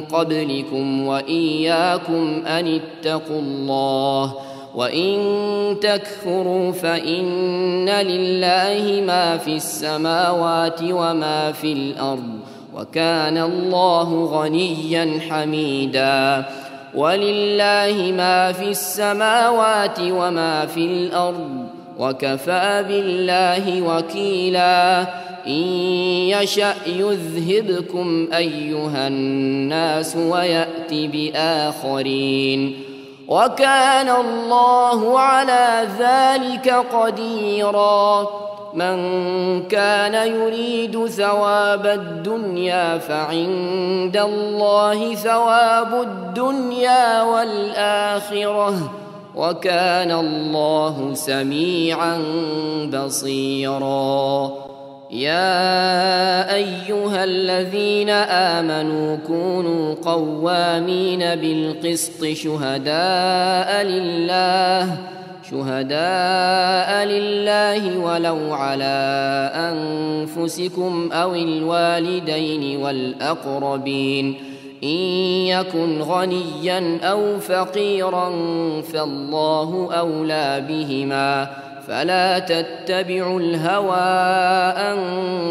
قبلكم وإياكم أن اتقوا الله وإن تكفروا فإن لله ما في السماوات وما في الأرض وكان الله غنيا حميدا ولله ما في السماوات وما في الأرض وكفى بالله وكيلا إن يشأ يذهبكم أيها الناس ويأت بآخرين وكان الله على ذلك قديرا من كان يريد ثواب الدنيا فعند الله ثواب الدنيا والآخرة وكان الله سميعا بصيرا يا أيها الذين آمنوا كونوا قوامين بالقسط شهداء لله ولو على أنفسكم أو الوالدين والأقربين إن يكن غنيا أو فقيرا فالله أولى بهما فلا تتبعوا الهوى أن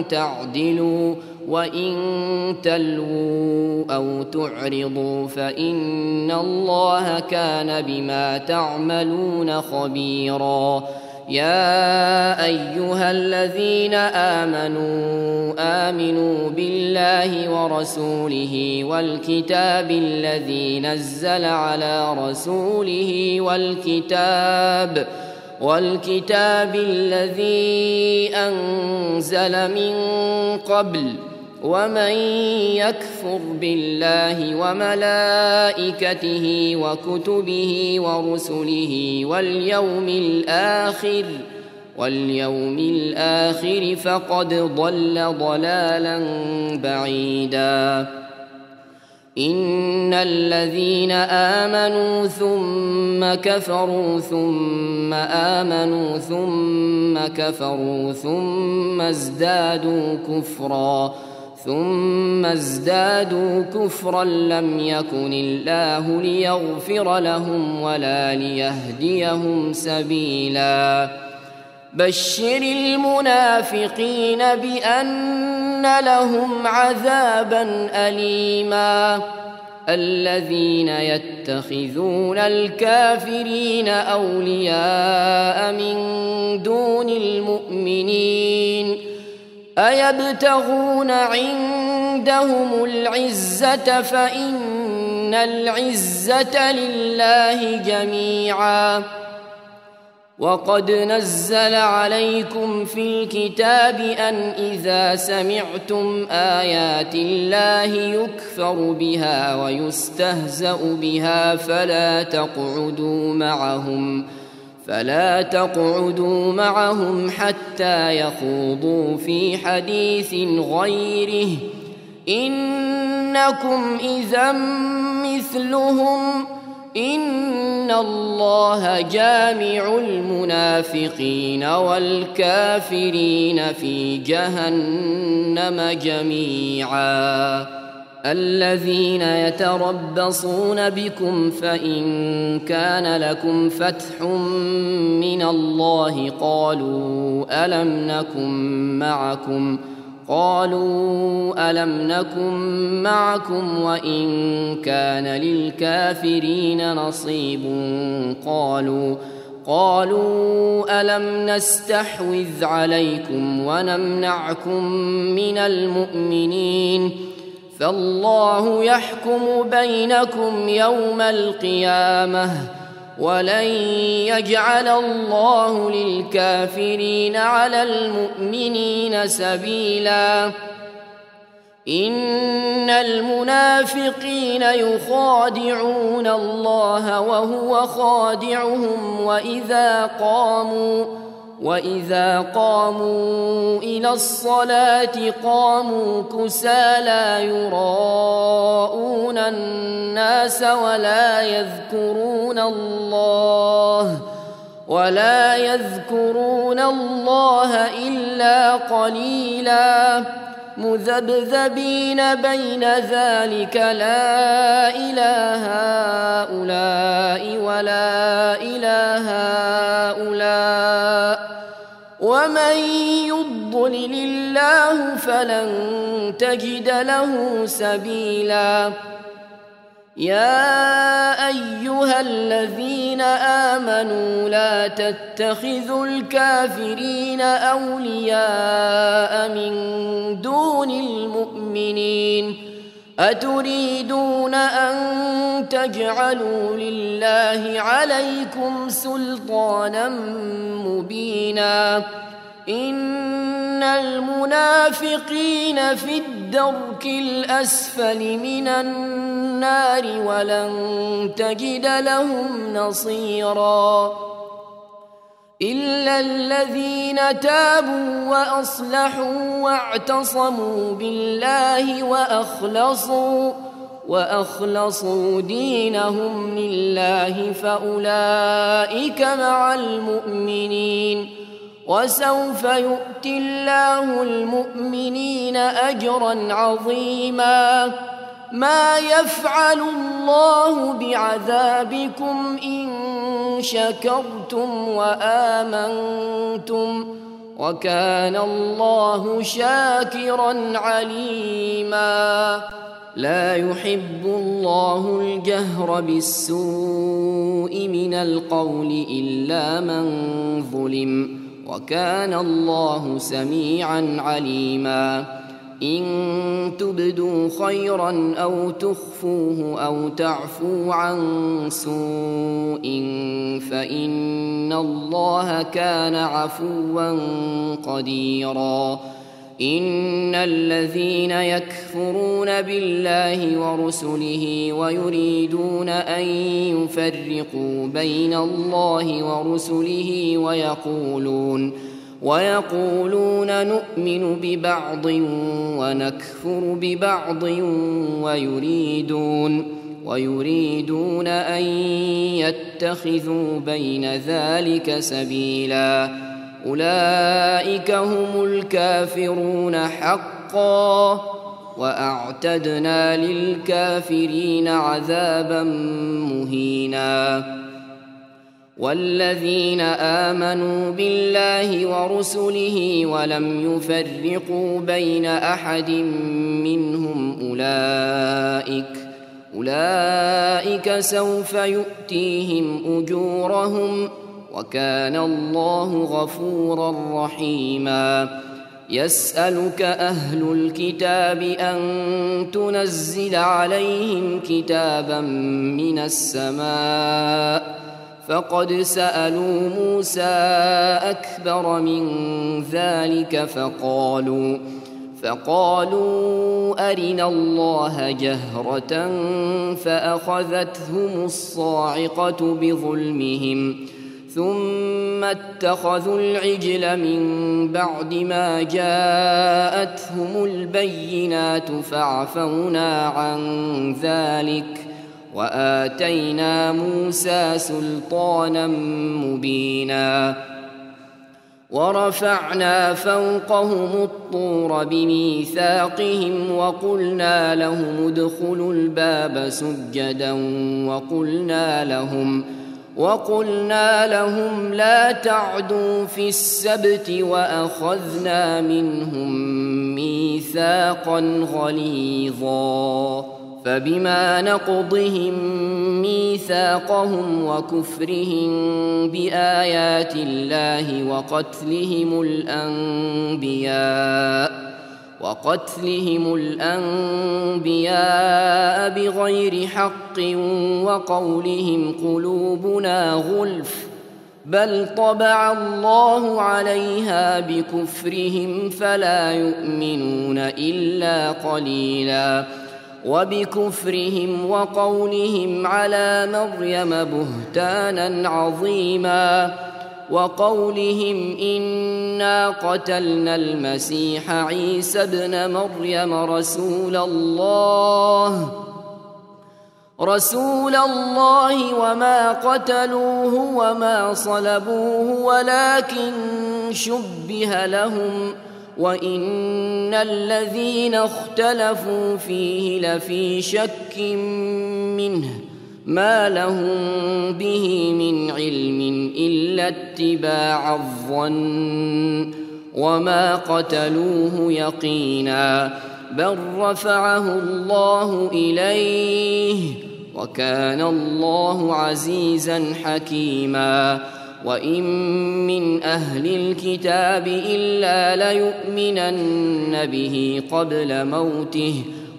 تعدلوا وإن تلووا أو تعرضوا فإن الله كان بما تعملون خبيرا. يا أيها الذين آمنوا بالله ورسوله والكتاب الذي نزل على رسوله والكتاب الذي أنزل من قبل ومن يكفر بالله وملائكته وكتبه ورسله واليوم الآخر فقد ضل ضلالا بعيدا. إن الذين آمنوا ثم كفروا ثم آمنوا ثم كفروا ثم ازدادوا كفرا لم يكن الله ليغفر لهم ولا ليهديهم سبيلا. بشر المنافقين بأن لهم عذابا أليما. الذين يتخذون الكافرين أولياء من دون المؤمنين أيبتغون عندهم العزة فإن العزة لله جميعا. وقد نزل عليكم في الكتاب أن إذا سمعتم آيات الله يكفر بها ويستهزأ بها فلا تقعدوا معهم حتى يخوضوا في حديث غيره إنكم إذا مثلهم إن الله جامع المنافقين والكافرين في جهنم جميعا. الذين يتربصون بكم فإن كان لكم فتح من الله قالوا ألم نكن معكم وإن كان للكافرين نصيب قالوا ألم نستحوذ عليكم ونمنعكم من المؤمنين فالله يحكم بينكم يوم القيامة ولن يجعل الله للكافرين على المؤمنين سبيلا. إن المنافقين يخادعون الله وهو خادعهم وإذا قاموا إلى الصلاة قاموا كسالى يراءون الناس ولا يذكرون الله إلا قليلا مذبذبين بين ذلك لا إله هؤلاء ولا إله هؤلاء ومن يضلل الله فلن تجد له سبيلا. يا أيها الذين آمنوا لا تتخذوا الكافرين أولياء من دون المؤمنين أتريدون أن تجعلوا لله عليكم سلطانا مبينا. إن المنافقين في الدرك الأسفل من النار ولن تجد لهم نصيرا. إلا الذين تابوا وأصلحوا واعتصموا بالله وأخلصوا دينهم لله فأولئك مع المؤمنين، وسوف يؤتي الله المؤمنين أجرا عظيما. ما يفعل الله بعذابكم إن شكرتم وآمنتم، وكان الله شاكرا عليما. لا يحب الله الجهر بالسوء من القول إلا من ظلم، وكان الله سميعا عليما. إن تبدوا خيرا أو تخفوه أو تعفوا عن سوء فإن الله كان عفوا قديرا. إن الذين يكفرون بالله ورسله ويريدون أن يفرقوا بين الله ورسله ويقولون نؤمن ببعض ونكفر ببعض ويريدون أن يتخذوا بين ذلك سبيلا. أولئك هم الكافرون حقا، وأعتدنا للكافرين عذابا مهينا. والذين آمنوا بالله ورسله ولم يفرقوا بين أحد منهم أولئك سوف يؤتيهم أجورهم، وكان الله غفورا رحيما. يسألك أهل الكتاب أن تنزل عليهم كتابا من السماء، فقد سألوا موسى أكبر من ذلك فقالوا أرنا الله جهرة فأخذتهم الصاعقة بظلمهم، ثم اتخذوا العجل من بعد ما جاءتهم البينات فعفونا عن ذلك، وآتينا موسى سلطانا مبينا. ورفعنا فوقهم الطور بميثاقهم وقلنا لهم ادخلوا الباب سجدا وقلنا لهم لا تعدوا في السبت، وأخذنا منهم ميثاقا غليظا. فبما نقضهم ميثاقهم وكفرهم بآيات الله وقتلهم الأنبياء بغير حق وقولهم قلوبنا غلف، بل طبع الله عليها بكفرهم فلا يؤمنون إلا قليلا. وبكفرهم وقولهم على مريم بهتانا عظيما، وقولهم إنا قتلنا المسيح عيسى ابن مريم رسول الله وما قتلوه وما صلبوه ولكن شبه لهم، وإن الذين اختلفوا فيه لفي شك منه ما لهم به من علم إلا اتباع الظن، وما قتلوه يقينا، بل رفعه الله إليه، وكان الله عزيزا حكيما. وإن من أهل الكتاب إلا ليؤمنن به قبل موته،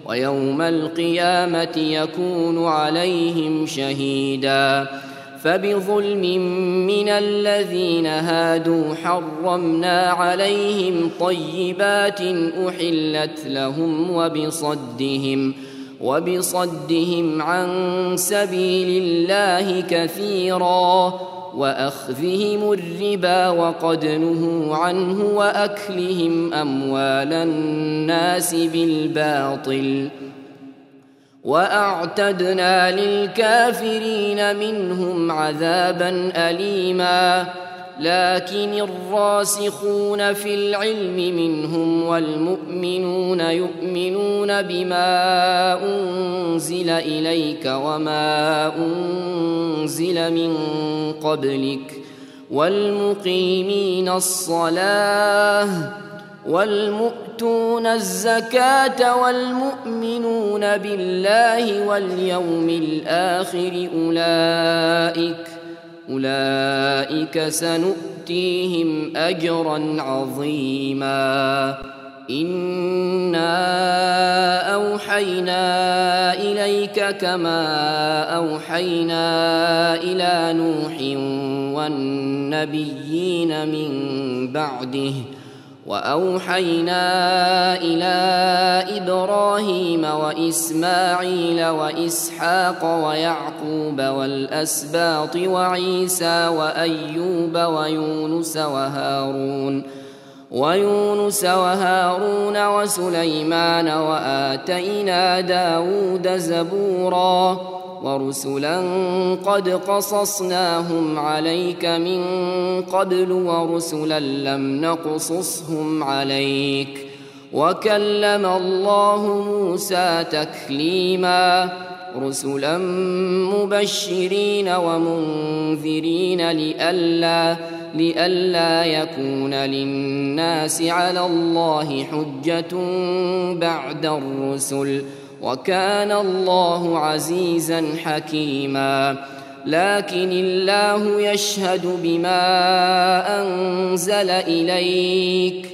ويوم القيامة يكون عليهم شهيدا. فبظلم من الذين هادوا حرمنا عليهم طيبات أحلت لهم وبصدهم عن سبيل الله كثيرا، وأخذهم الربا وقد نهوا عنه وأكلهم أموال الناس بالباطل وأعتدنا للكافرين منهم عذابا أليما لكن الراسخون في العلم منهم والمؤمنون يؤمنون بما أنزل إليك وما أنزل من قبلك والمقيمين الصلاة والمؤتون الزكاة والمؤمنون بالله واليوم الآخر أولئك سنؤتيهم أجرا عظيما إنا أوحينا إليك كما أوحينا إلى نوح والنبيين من بعده وأوحينا إلى إبراهيم وإسماعيل وإسحاق ويعقوب والأسباط وعيسى وأيوب ويونس وهارون وسليمان وآتينا داود زبورا ورسلا قد قصصناهم عليك من قبل ورسلا لم نقصصهم عليك وكلم الله موسى تكليما رسلا مبشرين ومنذرين لئلا يكون للناس على الله حجة بعد الرسل وكان الله عزيزا حكيما لكن الله يشهد بما أنزل إليك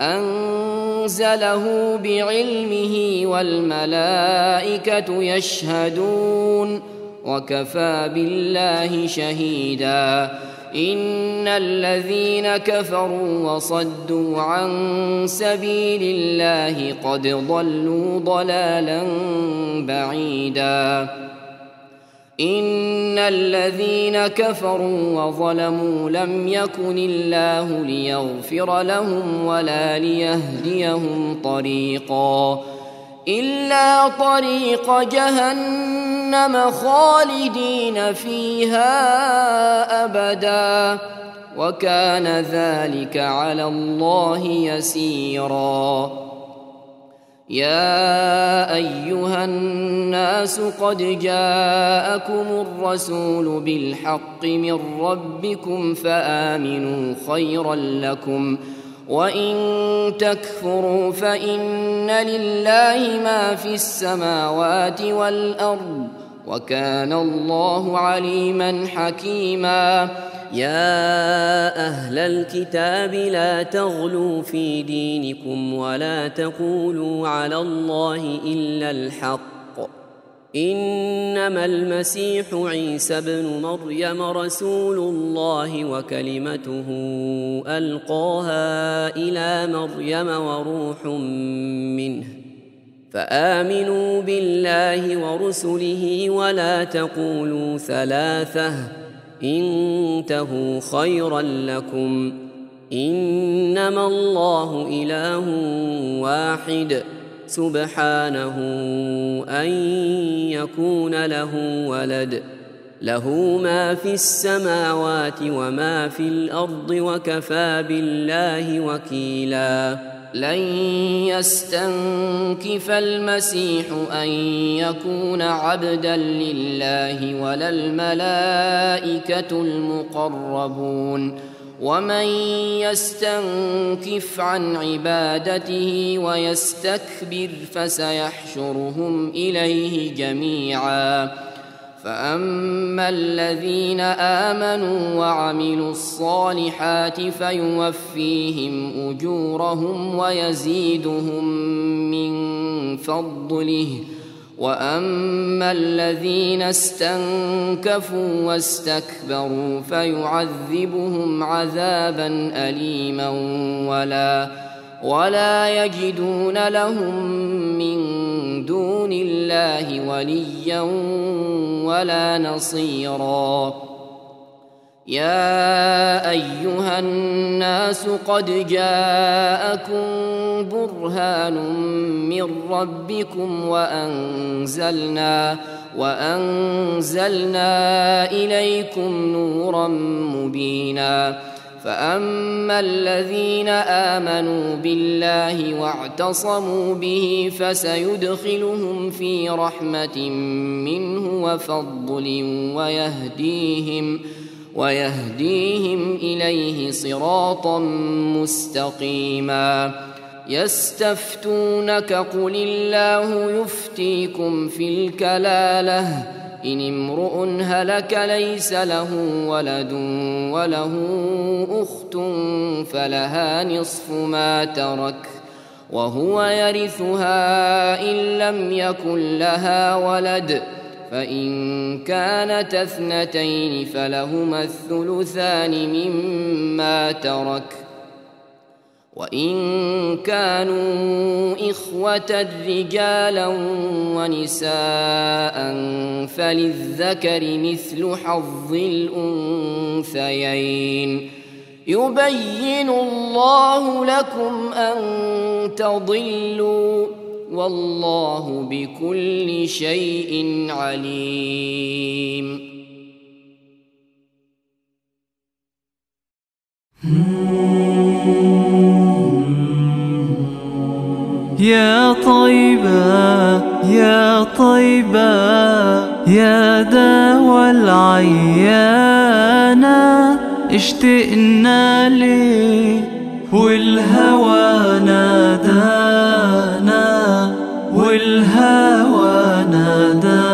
أنزله بعلمه والملائكة يشهدون وكفى بالله شهيدا إن الذين كفروا وصدوا عن سبيل الله قد ضلوا ضلالا بعيدا إن الذين كفروا وظلموا لم يكن الله ليغفر لهم ولا ليهديهم طريقا إلا طريق جهنم خالدين فيها أبدا وكان ذلك على الله يسيرا يا أيها الناس قد جاءكم الرسول بالحق من ربكم فآمنوا خيرا لكم وإن تكفروا فإن لله ما في السماوات والأرض وكان الله عليما حكيما يا أهل الكتاب لا تغلوا في دينكم ولا تقولوا على الله إلا الحق إنما المسيح عيسى ابن مريم رسول الله وكلمته ألقاها إلى مريم وروح منه فآمنوا بالله ورسله ولا تقولوا ثلاثة انتهوا خيرا لكم إنما الله إله واحد سبحانه أن يكون له ولد له ما في السماوات وما في الأرض وكفى بالله وكيلا لن يستنكف المسيح أن يكون عبدا لله ولا الملائكة المقربون ومن يستنكف عن عبادته ويستكبر فسيحشرهم إليه جميعا فأما الذين آمنوا وعملوا الصالحات فيوفيهم أجورهم ويزيدهم من فضله وأما الذين استنكفوا واستكبروا فيعذبهم عذابا أليما ولا يجدون لهم من دون الله وليا ولا نصيرا يا أيها الناس قد جاءكم برهان من ربكم وأنزلنا إليكم نورا مبينا فأما الذين آمنوا بالله واعتصموا به فسيدخلهم في رحمة منه وفضل ويهديهم إليه صراطا مستقيما يستفتونك قل الله يفتيكم في الكلالة إن امرؤ هلك ليس له ولد وله أخت فلها نصف ما ترك وهو يرثها إن لم يكن لها ولد فإن كانت اثنتين فلهما الثلثان مما ترك وإن كانوا إخوة رجالا ونساء فللذكر مثل حظ الأنثيين يبين الله لكم أن تضلوا والله بكل شيء عليم. يا طيبة يا طيبة يا دوا العيانة اشتقنا لي والهوى نادانا والهوى نادانا